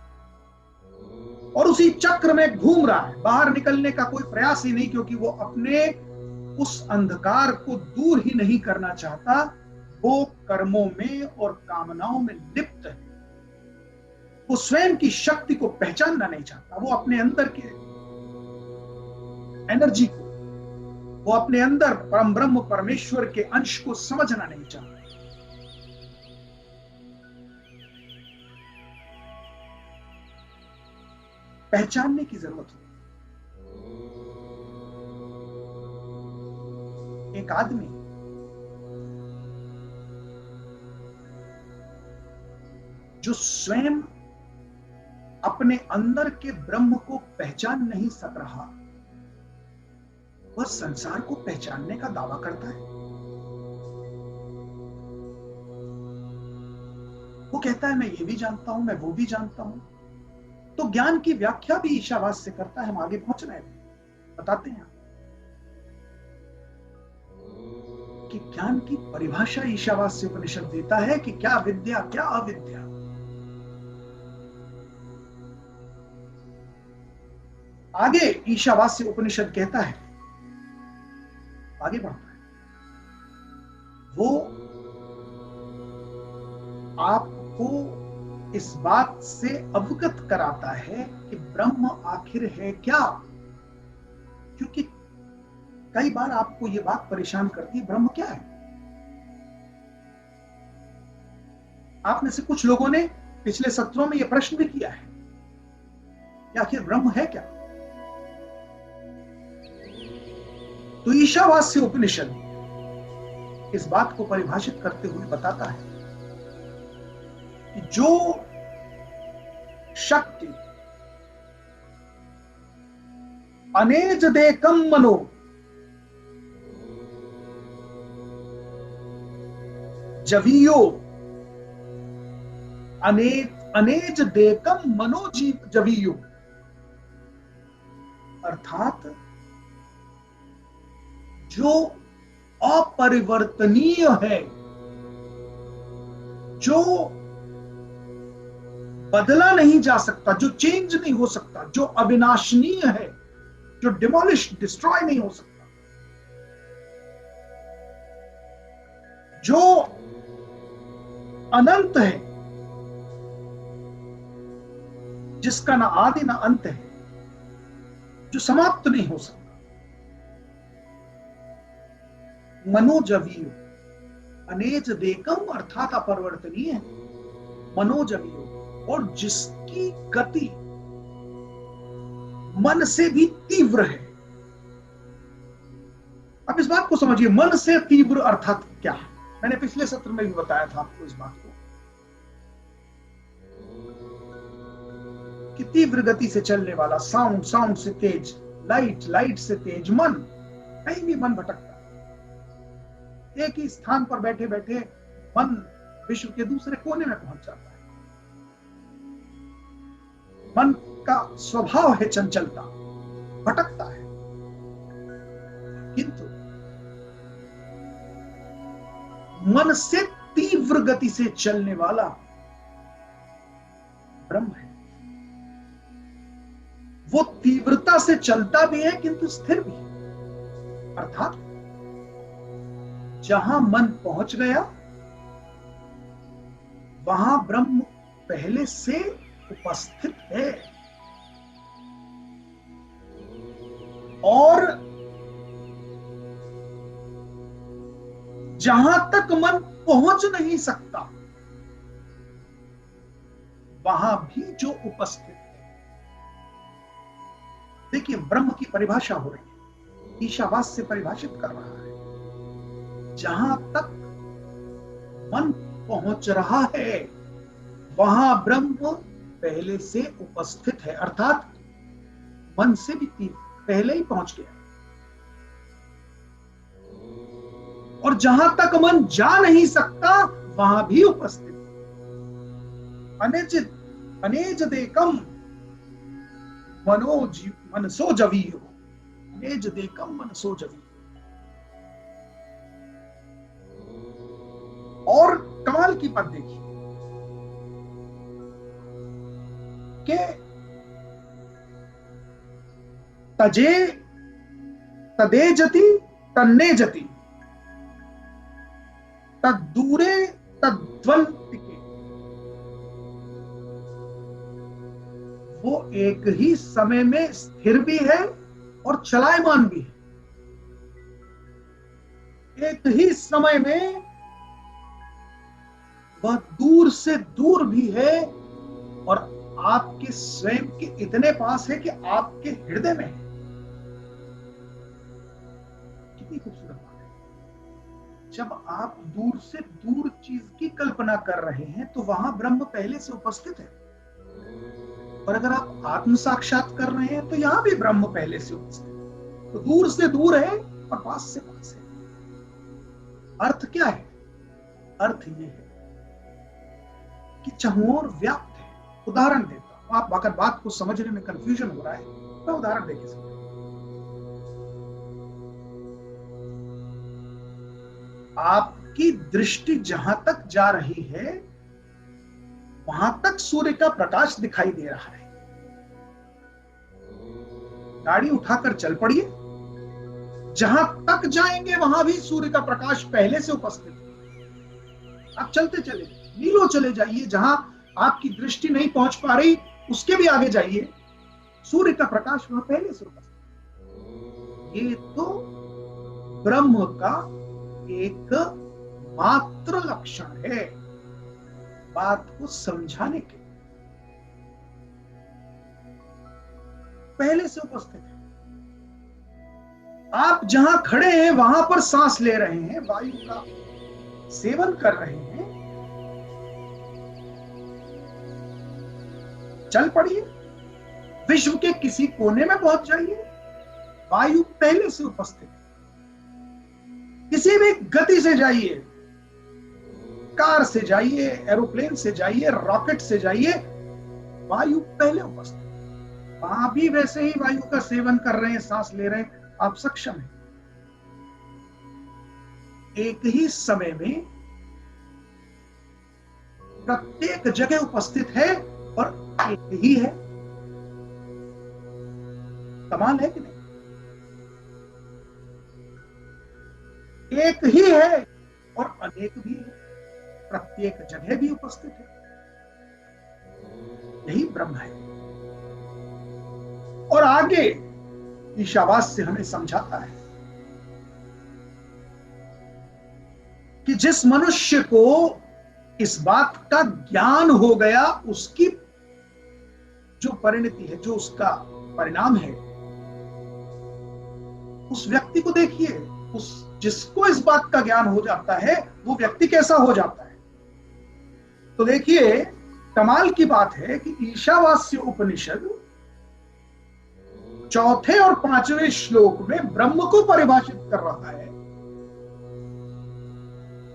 और उसी चक्र में घूम रहा है, बाहर निकलने का कोई प्रयास ही नहीं, क्योंकि वो अपने उस अंधकार को दूर ही नहीं करना चाहता, वो कर्मों में और कामनाओं में लिप्त है। वो स्वयं की शक्ति को पहचानना नहीं चाहता, वो अपने अंदर के एनर्जी को, वो अपने अंदर परम ब्रह्म परमेश्वर के अंश को समझना नहीं चाहता। पहचानने की जरूरत है। एक आदमी जो स्वयं अपने अंदर के ब्रह्म को पहचान नहीं सक रहा, वह संसार को पहचानने का दावा करता है। वो कहता है मैं ये भी जानता हूं, मैं वो भी जानता हूं। तो ज्ञान की व्याख्या भी ईशावास से करता है। हम आगे पहुंच रहे हैं, बताते हैं कि ज्ञान की परिभाषा ईशावास से उपनिषद देता है कि क्या विद्या, क्या अविद्या। आगे ईशावास से उपनिषद कहता है, आगे बढ़ता है, वो आपको इस बात से अवगत कराता है कि ब्रह्म आखिर है क्या। क्योंकि कई बार आपको यह बात परेशान करती है, ब्रह्म क्या है। आप में से कुछ लोगों ने पिछले सत्रों में यह प्रश्न भी किया है कि आखिर ब्रह्म है क्या। तो ईशावास से उपनिषद इस बात को परिभाषित करते हुए बताता है कि जो शक्ति अनेज देकम मनो, जवीयो, अनेज देकम मनोजीव जवीयो, अर्थात जो अपरिवर्तनीय है, जो बदला नहीं जा सकता, जो चेंज नहीं हो सकता, जो अविनाशनीय है, जो डिमोलिश डिस्ट्रॉय नहीं हो सकता, जो अनंत है, जिसका ना आदि ना अंत है, जो समाप्त नहीं हो सकता। मनोजवीय, अनेज देकम अर्थात अपरिवर्तनीय, मनोजवीय, और जिसकी गति मन से भी तीव्र है। अब इस बात को समझिए, मन से तीव्र अर्थात क्या है। मैंने पिछले सत्र में भी बताया था आपको इस बात को कि तीव्र गति से चलने वाला, साउंड, साउंड से तेज, लाइट, लाइट से तेज मन, कहीं भी मन भटकता है। एक ही स्थान पर बैठे बैठे मन विश्व के दूसरे कोने में पहुंच जाता है। मन का स्वभाव है चंचलता, भटकता है। किंतु मन से तीव्र गति से चलने वाला ब्रह्म है। वो तीव्रता से चलता भी है किंतु स्थिर भी है। अर्थात जहां मन पहुंच गया वहां ब्रह्म पहले से उपस्थित है। और जहां तक मन पहुंच नहीं सकता वहां भी जो उपस्थित है। देखिए, ब्रह्म की परिभाषा हो रही है, ईशावास से परिभाषित कर रहा है। जहां तक मन पहुंच रहा है वहां ब्रह्म पहले से उपस्थित है। अर्थात मन से भी पहले ही पहुंच गया। और जहां तक मन जा नहीं सकता वहां भी उपस्थित। अनेज देकम मनसो जवीयो, अनेज देकम मनसो जवीयो। और कमाल की बात देखिए कि तदेजति तन्नेजति तद्दूरे तद्वंतिके। वो एक ही समय में स्थिर भी है और चलायमान भी है। एक ही समय में वह दूर से दूर भी है और आपके स्वयं के इतने पास है कि आपके हृदय में है। कितनी खूबसूरत बात है। जब आप दूर से दूर चीज की कल्पना कर रहे हैं तो वहां ब्रह्म पहले से उपस्थित है, और अगर आप आत्म साक्षात कर रहे हैं तो यहां भी ब्रह्म पहले से उपस्थित है। तो दूर से दूर है और पास से पास है। अर्थ क्या है? अर्थ ये है कि चहुओर व्याप्त है। उदाहरण देता हूं, आप अगर बात को समझने में कंफ्यूजन हो रहा है तो उदाहरण देके समझ। आपकी दृष्टि जहां तक जा रही है वहां तक सूर्य का प्रकाश दिखाई दे रहा है। गाड़ी उठाकर चल पड़िए, जहां तक जाएंगे वहां भी सूर्य का प्रकाश पहले से उपस्थित है। आप चलते चले मीलों चले जाइए, जहां आपकी दृष्टि नहीं पहुंच पा रही उसके भी आगे जाइए, सूर्य का प्रकाश वहां पहले से उपस्थित। ये तो ब्रह्म का एक मात्र लक्षण है बात को समझाने के, पहले से उपस्थित है। आप जहां खड़े हैं वहां पर सांस ले रहे हैं, वायु का सेवन कर रहे हैं, चल पड़िए, विश्व के किसी कोने में पहुंच जाइए, वायु पहले से उपस्थित है। किसी भी गति से जाइए, कार से जाइए, एरोप्लेन से जाइए, रॉकेट से जाइए, वायु पहले उपस्थित है। वहां भी वैसे ही वायु का सेवन कर रहे हैं, सांस ले रहे हैं, आप सक्षम हैं। एक ही समय में प्रत्येक जगह उपस्थित है और एक ही है। कमाल है कि नहीं? एक ही है और अनेक भी है, प्रत्येक जगह भी उपस्थित है। यही ब्रह्म है। और आगे ईशावास्य हमें समझाता है कि जिस मनुष्य को इस बात का ज्ञान हो गया, उसकी जो परिणति है, जो उसका परिणाम है, उस व्यक्ति को देखिए, उस जिसको इस बात का ज्ञान हो जाता है वो व्यक्ति कैसा हो जाता है। तो देखिए, कमाल की बात है कि ईशावास्य उपनिषद चौथे और पांचवें श्लोक में ब्रह्म को परिभाषित कर रहा है।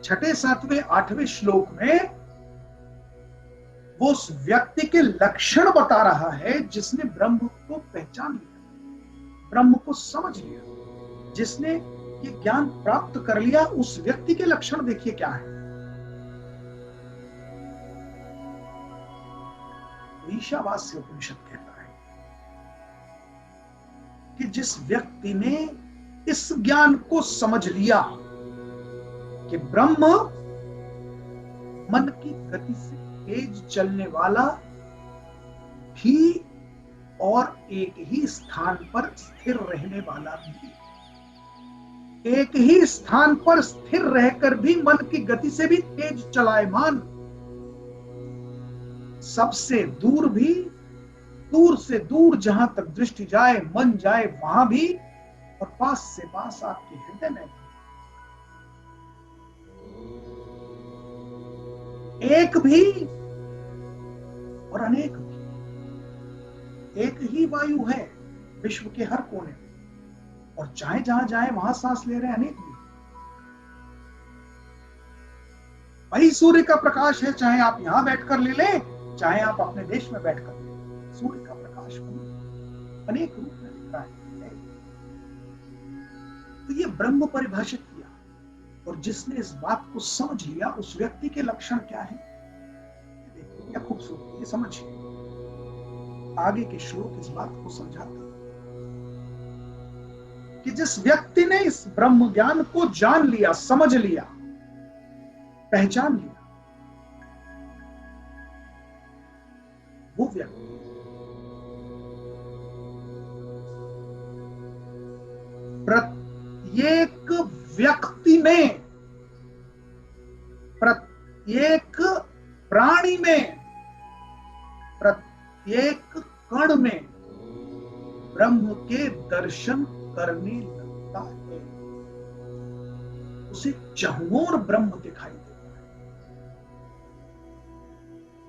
छठे, सातवें, आठवें श्लोक में वो उस व्यक्ति के लक्षण बता रहा है जिसने ब्रह्म को पहचान लिया, ब्रह्म को समझ लिया, जिसने ये ज्ञान प्राप्त कर लिया। उस व्यक्ति के लक्षण देखिए क्या है। ईशावास्य उपनिषद कहता है कि जिस व्यक्ति ने इस ज्ञान को समझ लिया कि ब्रह्म मन की गति से तेज चलने वाला भी और एक ही स्थान पर स्थिर रहने वाला भी, एक ही स्थान पर स्थिर रहकर भी मन की गति से भी तेज चलायमान, सबसे दूर भी, दूर से दूर जहां तक दृष्टि जाए, मन जाए, वहां भी, और पास से पास आपके हृदय में भी। एक भी और अनेक भी। एक ही वायु है विश्व के हर कोने में, और चाहे जहां जाए वहां सांस ले रहे हैं अनेक भी। वही सूर्य का प्रकाश है, चाहे आप यहां बैठकर ले लें, चाहे आप अपने देश में बैठकर ले लें, सूर्य का प्रकाश अनेक रूप में दिख रहा है। तो ये ब्रह्म परिभाषित किया, और जिसने इस बात को समझ लिया उस व्यक्ति के लक्षण क्या है, देखिए क्या खूबसूरती, ये समझिए। आगे के श्लोक इस बात को समझाते हैं कि जिस व्यक्ति ने इस ब्रह्म ज्ञान को जान लिया, समझ लिया, पहचान लिया, वो व्यक्ति प्रत्येक व्यक्ति में, प्रत्येक प्राणी में, प्रत्येक कण में ब्रह्म के दर्शन करने लगता है। उसे चहुओर ब्रह्म दिखाई देता है,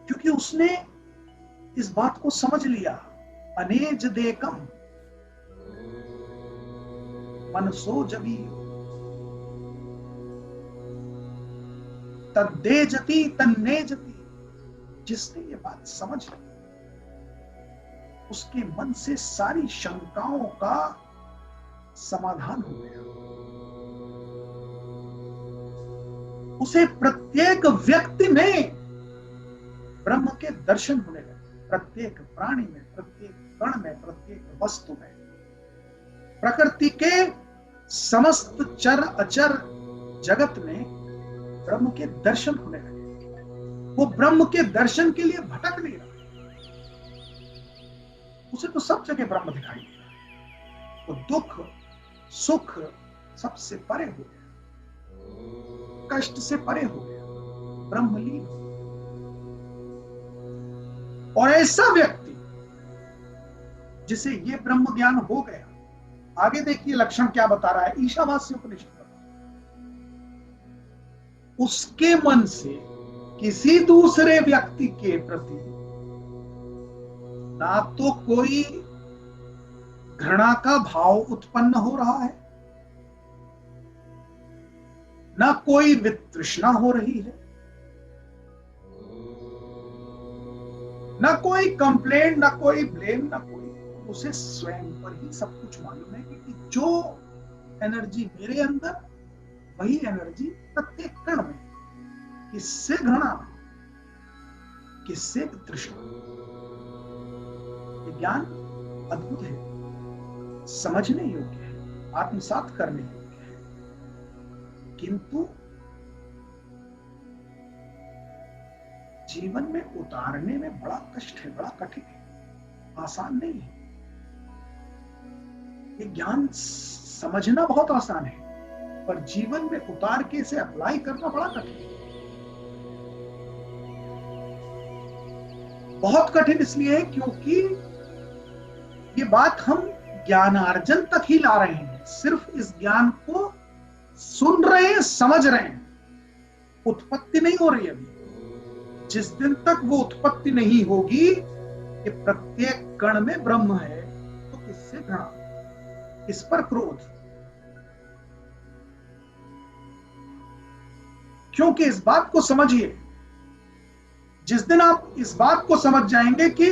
क्योंकि उसने इस बात को समझ लिया। अनेज देकम मनसो जवी तद्दे जति तन्ने जति। जिसने ये बात समझ ली, उसके मन से सारी शंकाओं का समाधान हो गया। उसे प्रत्येक व्यक्ति में ब्रह्म के दर्शन होने लगे, प्रत्येक प्राणी में, प्रत्येक कण में, प्रत्येक वस्तु में। प्रकृति के समस्त चर अचर जगत में ब्रह्म के दर्शन होने लगे। वो ब्रह्म के दर्शन के लिए भटक नहीं रहा, उसे तो सब जगह ब्रह्म दिखाई दे रहा। वो दुख सुख सबसे परे हो गया, कष्ट से परे हो गया, ब्रह्मलीन। और ऐसा व्यक्ति जिसे ये ब्रह्म ज्ञान हो गया, आगे देखिए लक्षण क्या बता रहा है ईशावास्य उपनिषद। उसके मन से किसी दूसरे व्यक्ति के प्रति ना तो कोई घृणा का भाव उत्पन्न हो रहा है, ना कोई वितृष्णा हो रही है, ना कोई कंप्लेंट, ना कोई ब्लेम, ना कोई। उसे स्वयं पर ही सब कुछ मालूम है कि जो एनर्जी मेरे अंदर, वही एनर्जी प्रत्येक कण में। किससे घृणा, किससे वितृष्णा। ये ज्ञान अद्भुत है, समझने योग्य है, आत्मसात करने योग्य है, किंतु जीवन में उतारने में बड़ा कष्ट है, बड़ा कठिन है, आसान नहीं है। ये ज्ञान समझना बहुत आसान है, पर जीवन में उतार के इसे अप्लाई करना बड़ा कठिन है। बहुत कठिन इसलिए है क्योंकि ये बात हम ज्ञानार्जन तक ही ला रहे हैं, सिर्फ इस ज्ञान को सुन रहे हैं, समझ रहे हैं, उत्पत्ति नहीं हो रही अभी। जिस दिन तक वो उत्पत्ति नहीं होगी कि प्रत्येक कण में ब्रह्म है, तो किससे घृणा, किस पर क्रोध। क्योंकि इस बात को समझिए, जिस दिन आप इस बात को समझ जाएंगे कि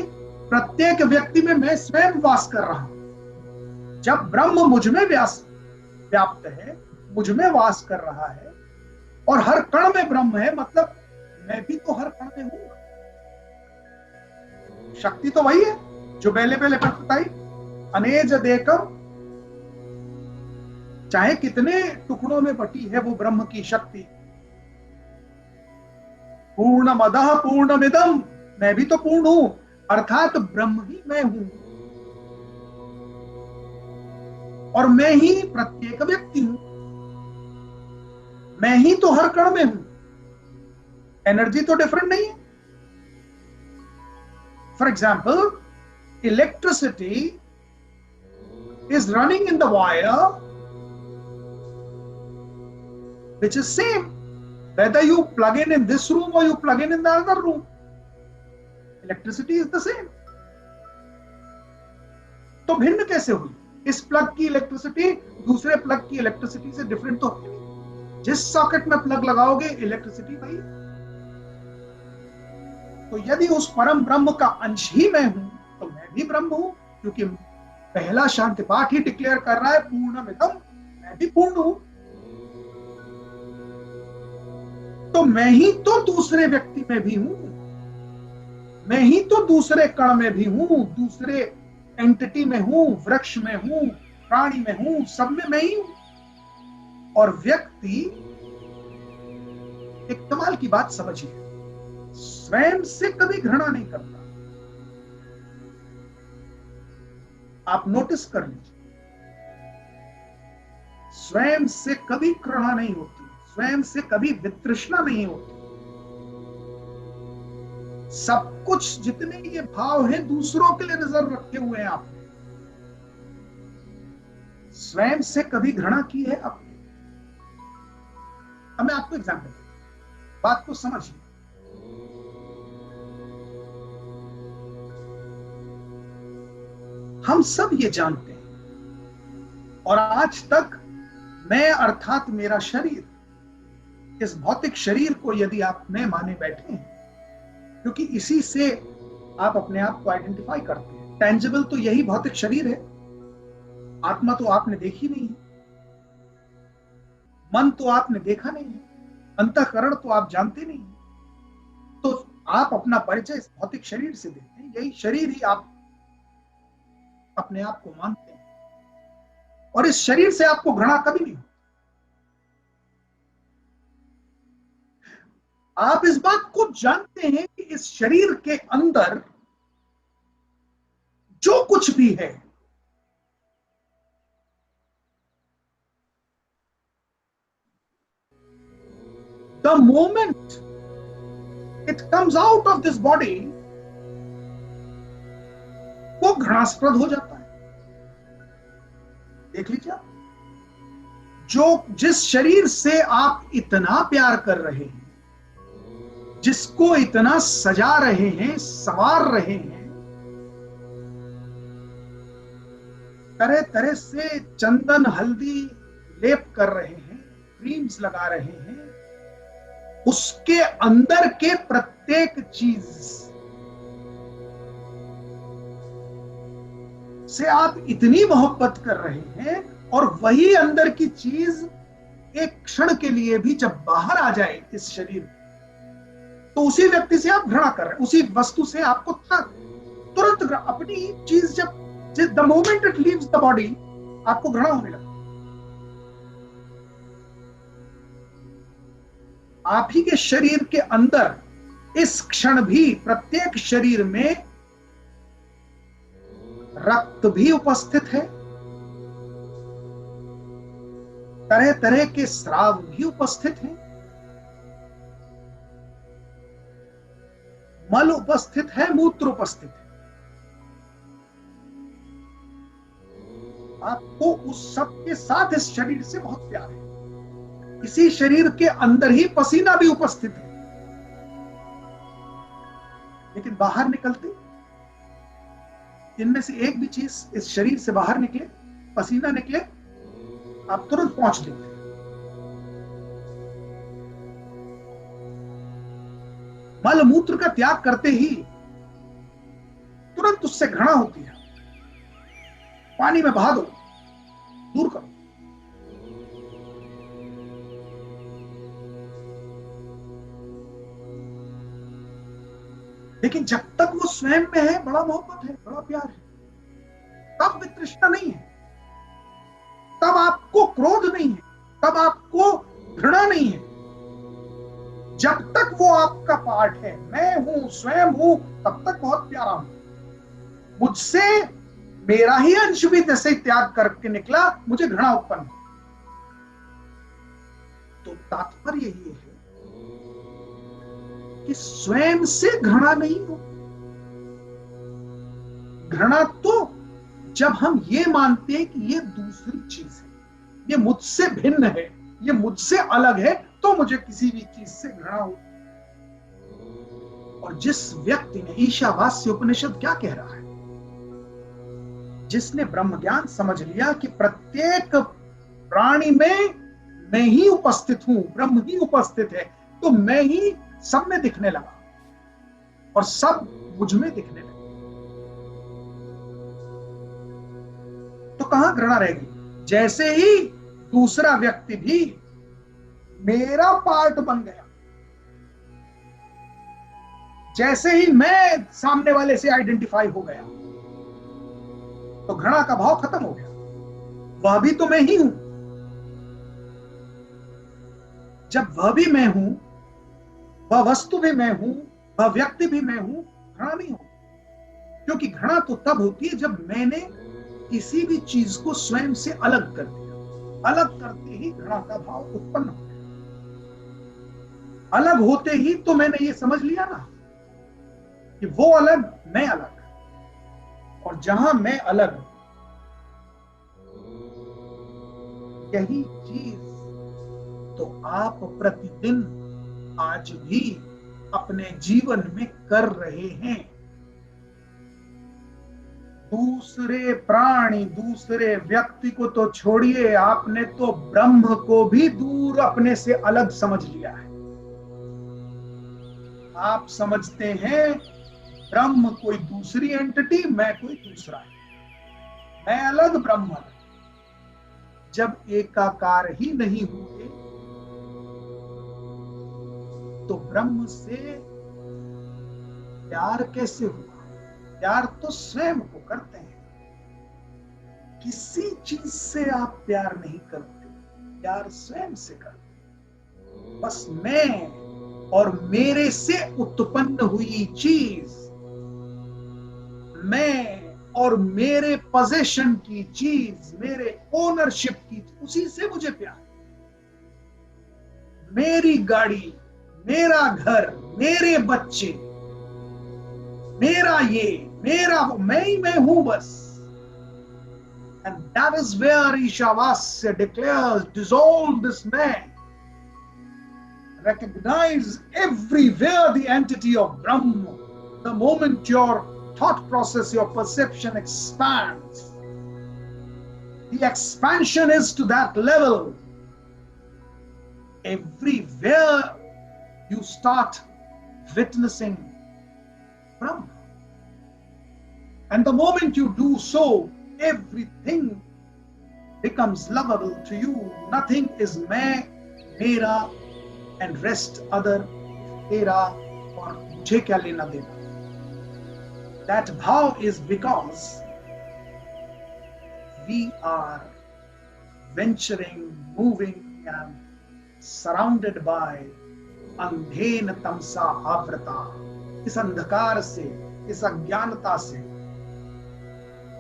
प्रत्येक व्यक्ति में मैं स्वयं वास कर रहा हूं, जब ब्रह्म मुझ में व्याप्त है, मुझ में वास कर रहा है, और हर कण में ब्रह्म है, मतलब मैं भी तो हर कण में हूं। शक्ति तो वही है जो पहले पहले बताई, अनेज देकम। चाहे कितने टुकड़ों में बटी है वो ब्रह्म की शक्ति, पूर्णमदः पूर्णमिदम्, मैं भी तो पूर्ण हूं, अर्थात ब्रह्म ही मैं हूं, और मैं ही प्रत्येक व्यक्ति हूं, मैं ही तो हर कण में हूं। एनर्जी तो डिफरेंट नहीं है। For example, electricity is running in the wire which is same whether you plug in this room or you plug in the other room. Electricity is the same. तो भिन्न कैसे हुई? इस प्लग की electricity दूसरे plug की electricity से different तो है नहीं। जिस सॉकेट में प्लग लगाओगे इलेक्ट्रिसिटी वही। तो यदि उस परम ब्रह्म का अंश ही मैं हूं, तो मैं भी ब्रह्म हूं, क्योंकि पहला शांति पाठ ही डिक्लेयर कर रहा है पूर्णमिदम्, मैं भी पूर्ण हूं। तो मैं ही तो दूसरे व्यक्ति में भी हूं, मैं ही तो दूसरे कण में भी हूं, दूसरे एंटिटी में हूं, वृक्ष में हूं, प्राणी में हूं, सब में मैं ही हूं। और व्यक्ति, एक कमाल की बात समझिए, स्वयं से कभी घृणा नहीं करता। आप नोटिस कर लीजिए, स्वयं से कभी घृणा नहीं होती, स्वयं से कभी वितृष्णा नहीं होती। सब कुछ जितने ये भाव हैं दूसरों के लिए रिजर्व रखे हुए हैं आपने। स्वयं से कभी घृणा की है आपने? अब मैं आपको एग्जाम्पल दूं, बात को समझिए। हम सब ये जानते हैं और आज तक मैं अर्थात मेरा शरीर, इस भौतिक शरीर को यदि आप मैं माने बैठे हैं, क्योंकि इसी से आप अपने आप को आइडेंटिफाई करते हैं। टेंजिबल तो यही भौतिक शरीर है, आत्मा तो आपने देखी नहीं है, मन तो आपने देखा नहीं है, अंतःकरण तो आप जानते नहीं है, तो आप अपना परिचय इस भौतिक शरीर से देते हैं। यही शरीर ही आप अपने आप को मानते हैं और इस शरीर से आपको घृणा कभी नहीं होती। आप इस बात को जानते हैं कि इस शरीर के अंदर जो कुछ भी है the moment it comes out of this body वो घृणास्पद हो जाता है। देख लीजिए, जो जिस शरीर से आप इतना प्यार कर रहे हैं, जिसको इतना सजा रहे हैं, संवार रहे हैं, तरह तरह से चंदन हल्दी लेप कर रहे हैं, क्रीम्स लगा रहे हैं, उसके अंदर के प्रत्येक चीज से आप इतनी मोहब्बत कर रहे हैं और वही अंदर की चीज एक क्षण के लिए भी जब बाहर आ जाए इस शरीर में, तो उसी व्यक्ति से आप घृणा कर रहे हैं, उसी वस्तु से आपको तुरंत अपनी चीज जब the moment it leaves the body आपको घृणा होने लगती। आप ही के शरीर के अंदर इस क्षण भी प्रत्येक शरीर में रक्त भी उपस्थित है, तरह तरह के स्राव भी उपस्थित हैं, मल उपस्थित है, मूत्र उपस्थित है। आपको उस सब के साथ इस शरीर से बहुत प्यार है। इसी शरीर के अंदर ही पसीना भी उपस्थित है, लेकिन बाहर निकलते इनमें से एक भी चीज इस शरीर से बाहर निकले, पसीना निकले, आप तुरंत पहुंच लेते। मल मूत्र का त्याग करते ही तुरंत उससे घृणा होती है, पानी में बहा दो, दूर करो। लेकिन जब तक वो स्वयं में है, बड़ा मोहब्बत है, बड़ा प्यार है, तब वितृष्णा नहीं है, तब आपको क्रोध नहीं है, तब आपको घृणा नहीं है। जब तक वो आपका पार्ट है, मैं हूं, स्वयं हूं, तब तक बहुत प्यारा हूं। मुझसे मेरा ही अंश भी जैसे त्याग करके निकला, मुझे घृणा उत्पन्न। तो तात्पर्य ये है कि स्वयं से घृणा नहीं हो। घृणा तो जब हम ये मानते हैं कि ये दूसरी चीज है, ये मुझसे भिन्न है, ये मुझसे अलग है, तो मुझे किसी भी चीज से घृणा हो। और जिस व्यक्ति ने, ईशावास्य उपनिषद क्या कह रहा है, जिसने ब्रह्म ज्ञान समझ लिया कि प्रत्येक प्राणी में मैं ही उपस्थित हूं, ब्रह्म ही उपस्थित है, तो मैं ही सब में दिखने लगा और सब मुझ में दिखने लगा, तो कहां घृणा रहेगी? जैसे ही दूसरा व्यक्ति भी मेरा पार्ट बन गया, जैसे ही मैं सामने वाले से आइडेंटिफाई हो गया, तो घृणा का भाव खत्म हो गया। वह भी तो मैं ही हूं। जब वह भी मैं हूं, वह वस्तु भी मैं हूं, वह व्यक्ति भी मैं हूं, घृणा नहीं होती। क्योंकि घृणा तो तब होती है जब मैंने किसी भी चीज को स्वयं से अलग कर दिया। अलग करते ही घृणा का भाव उत्पन्न हो गया। अलग होते ही तो मैंने ये समझ लिया ना कि वो अलग, मैं अलग, और जहां मैं अलग, यही चीज तो आप प्रतिदिन आज भी अपने जीवन में कर रहे हैं। दूसरे प्राणी, दूसरे व्यक्ति को तो छोड़िए, आपने तो ब्रह्म को भी दूर अपने से अलग समझ लिया है। आप समझते हैं ब्रह्म कोई दूसरी एंटिटी, मैं कोई दूसरा है, मैं अलग, ब्रह्म अलग। जब एकाकार ही नहीं हुए तो ब्रह्म से प्यार कैसे हुआ? प्यार तो स्वयं को करते हैं। किसी चीज से आप प्यार नहीं करते, प्यार स्वयं से करते। बस मैं और मेरे से उत्पन्न हुई चीज, मैं और मेरे पोजेशन की चीज, मेरे ओनरशिप की, उसी से मुझे प्यार। मेरी गाड़ी, मेरा घर, मेरे बच्चे, मेरा ये, मेरा वो, मैं ही मैं हूं बस। And that is where Ishavasya declares, dissolve this man. Recognize everywhere the entity of Brahma. The moment your thought process, your perception expands, the expansion is to that level. Everywhere you start witnessing Brahma. And the moment you do so, everything becomes lovable to you. Nothing is मैं, मेरा, and rest other, तेरा और मुझे क्या लेना देना. That bhav is because we are venturing, moving, and surrounded by अंधेन तमसा आवृता. इस अंधकार से, इस अज्ञानता से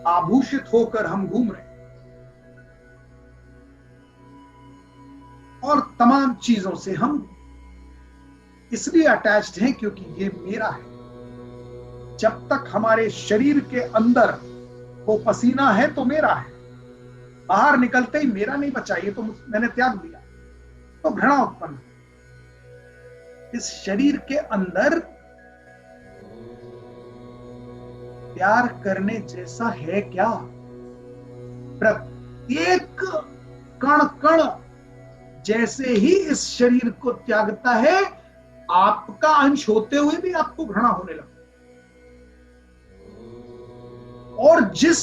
आभूषित होकर हम घूम रहे हैं और तमाम चीजों से हम इसलिए अटैच्ड हैं क्योंकि ये मेरा है. जब तक हमारे शरीर के अंदर वो पसीना है तो मेरा है, बाहर निकलते ही मेरा नहीं बचा, ये तो मैंने त्याग दिया, तो घृणा उत्पन्न. इस शरीर के अंदर प्यार करने जैसा है क्या? प्रत्येक कण कण जैसे ही इस शरीर को त्यागता है, आपका अंश होते हुए भी आपको घृणा होने लगता है. और जिस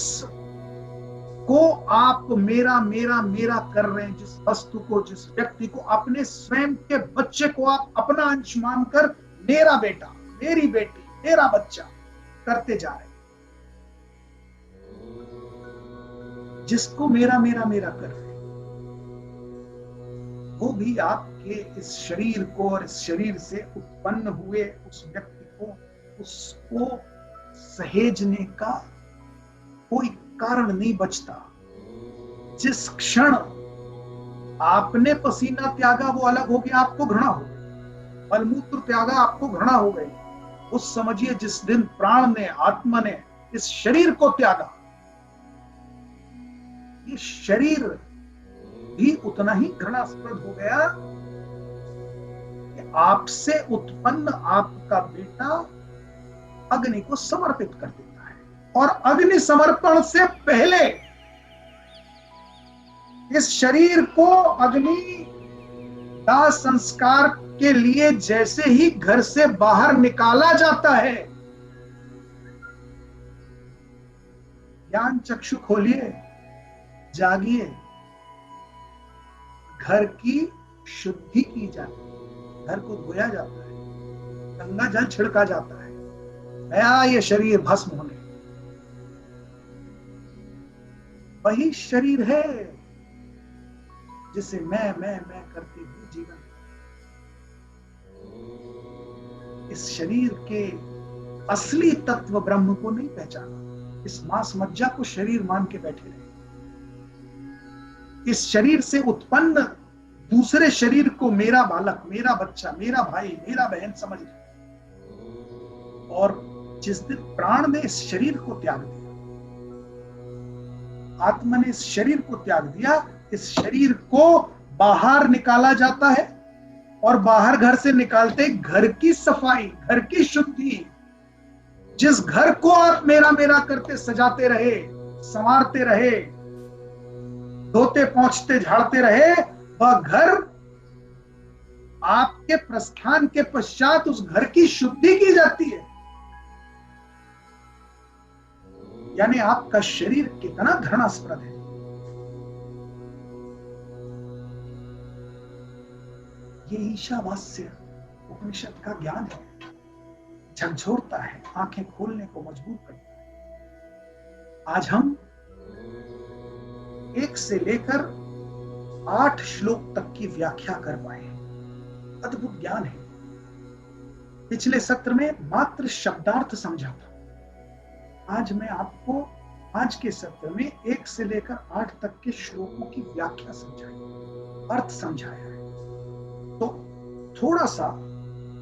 को आप मेरा मेरा मेरा कर रहे हैं, जिस वस्तु को, जिस व्यक्ति को, अपने स्वयं के बच्चे को आप अपना अंश मानकर मेरा बेटा, मेरी बेटी, मेरा बच्चा करते जा रहे हैं, जिसको मेरा मेरा मेरा कर रहे हैं, वो भी आपके इस शरीर को और इस शरीर से उत्पन्न हुए उस व्यक्ति को, उसको सहेजने का कोई कारण नहीं बचता. जिस क्षण आपने पसीना त्यागा वो अलग हो गया, आपको घृणा हो गई. मलमूत्र त्यागा, आपको घृणा हो गई. उस समझिए जिस दिन प्राण ने, आत्मा ने इस शरीर को त्यागा, ये शरीर भी उतना ही घृणास्पद हो गया कि आपसे उत्पन्न आपका बेटा अग्नि को समर्पित कर देता है. और अग्नि समर्पण से पहले इस शरीर को अग्नि दाह संस्कार के लिए जैसे ही घर से बाहर निकाला जाता है, ज्ञान चक्षु खोलिए, जागिए. घर की शुद्धि की जाती है, घर को धोया जाता है, गंगा जल छिड़का जाता है, नया ये शरीर भस्म होने. वही शरीर है जिसे मैं करते हुए जीवन. इस शरीर के असली तत्व ब्रह्म को नहीं पहचाना, इस मांस मज्जा को शरीर मान के बैठे रहे. इस शरीर से उत्पन्न दूसरे शरीर को मेरा बालक, मेरा बच्चा, मेरा भाई, मेरा बहन समझ रहे। और जिस दिन प्राण ने इस शरीर को त्याग दिया, आत्मा ने इस शरीर को त्याग दिया, इस शरीर को बाहर निकाला जाता है। और बाहर घर से निकालते घर की सफाई, घर की शुद्धि। जिस घर को आप मेरा मेरा करते सजाते रहे, संवारते रहे, धोते पोंछते झाड़ते रहे, वह घर आपके प्रस्थान के पश्चात उस घर की शुद्धि की जाती है। यानी आपका शरीर कितना घृणास्पद है। ये ईशावास्य उपनिषद का ज्ञान है, झकझोरता है, आंखें खोलने को मजबूर करता है। आज हम 1 से लेकर 8 श्लोक तक की व्याख्या कर पाए हैं। अद्भुत ज्ञान है। पिछले सत्र में मात्र शब्दार्थ समझा था। आज मैं आपको आज के सत्र में 1 से लेकर 8 तक के श्लोकों की व्याख्या समझाई, अर्थ समझाया है। तो थोड़ा सा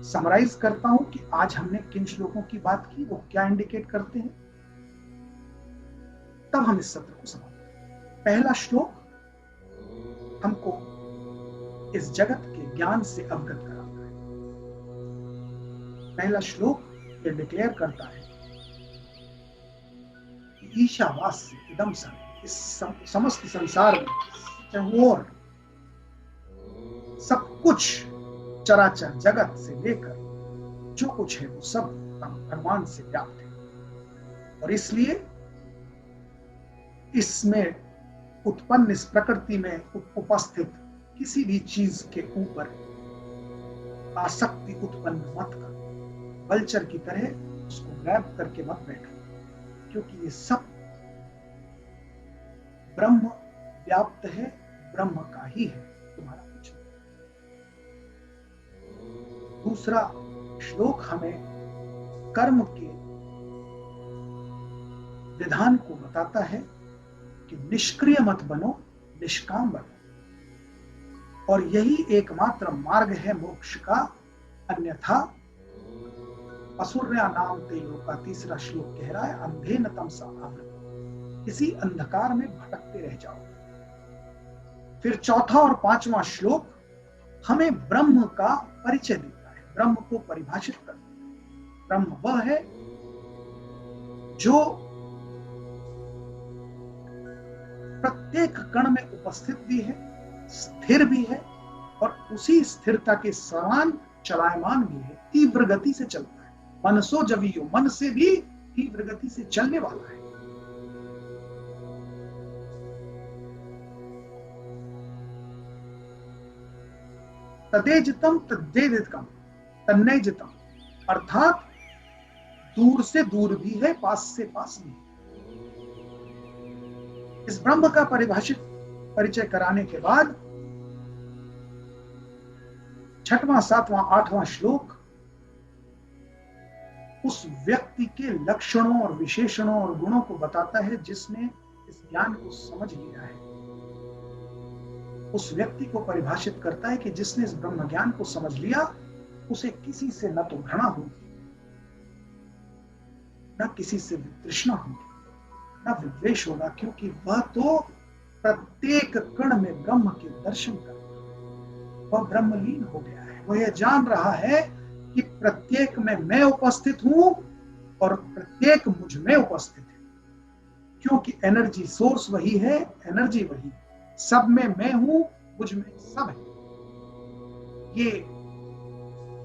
समराइज करता हूं कि आज हमने किन श्लोकों की बात की, वो क्या इंडिकेट करते हैं, तब हम इस सत्र को समझते। पहला श्लोक हमको इस जगत के ज्ञान से अवगत कराता है। पहला श्लोक ये डिक्लेयर करता है कि ईशावास्य इदं सर्वं, इस समस्त संसार में और सब कुछ चराचर जगत से लेकर जो कुछ है वो सब भगवान से व्याप्त है। और इसलिए इसमें उत्पन्न, इस प्रकृति में उपस्थित किसी भी चीज के ऊपर आसक्ति उत्पन्न मत करो। वल्चर की तरह उसको ग्रैब करके मत बैठो, क्योंकि ये सब ब्रह्म व्याप्त है, ब्रह्म का ही है, तुम्हारा कुछ नहीं। दूसरा श्लोक हमें कर्म के विधान को बताता है कि निष्क्रिय मत बनो, निष्काम बनो, और यही एकमात्र मार्ग है मोक्ष का। अन्यथा असुर्या नाम ते लोका, तीसरा श्लोक कह रहा है, अंधे न तमसा आवृत, इसी अंधकार में भटकते रह जाओ। फिर चौथा और पांचवा श्लोक हमें ब्रह्म का परिचय देता है, ब्रह्म को परिभाषित करता है। ब्रह्म वह है जो प्रत्येक कण में उपस्थित भी है, स्थिर भी है, और उसी स्थिरता के समान चलायमान भी है, तीव्र गति से चलता है। मनसो जवियो, मन से भी तीव्र गति से चलने वाला है। तदेजितम तद्देदितम तन्नयजितम, अर्थात दूर से दूर भी है, पास से पास भी है। इस ब्रह्म का परिभाषित परिचय कराने के बाद 6वां, 7वां, 8वां श्लोक उस व्यक्ति के लक्षणों और विशेषणों और गुणों को बताता है जिसने इस ज्ञान को समझ लिया है। उस व्यक्ति को परिभाषित करता है कि जिसने इस ब्रह्म ज्ञान को समझ लिया, उसे किसी से न तो घृणा होगी, न किसी से तृष्णा होगी, न विद्वेष होगा, क्योंकि वह तो प्रत्येक कण में ब्रह्म के दर्शन करता है। वह ब्रह्मलीन हो गया है। वह यह जान रहा है कि प्रत्येक में मैं उपस्थित हूं और प्रत्येक मुझ में उपस्थित है, क्योंकि एनर्जी सोर्स वही है, एनर्जी वही है। सब में मैं हूं, मुझ में सब है। ये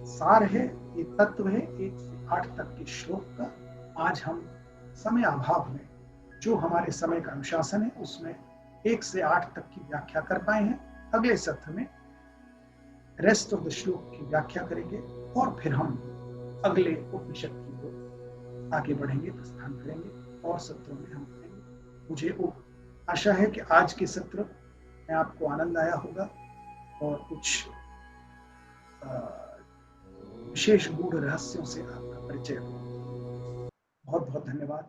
सार है, ये तत्व है 1 से 8 तक के श्लोक का। आज हम समय अभाव में, जो हमारे समय का अनुशासन है, उसमें 1 से 8 तक की व्याख्या कर पाए हैं। अगले सत्र में रेस्ट ऑफ द श्लोक की व्याख्या करेंगे और फिर हम अगले उपनिषद की ओर आगे बढ़ेंगे, प्रस्थान करेंगे और सत्रों में हम करेंगे। मुझे आशा है कि आज के सत्र में आपको आनंद आया होगा और कुछ विशेष गूढ़ रहस्यों से आपका परिचय हुआ। बहुत बहुत धन्यवाद।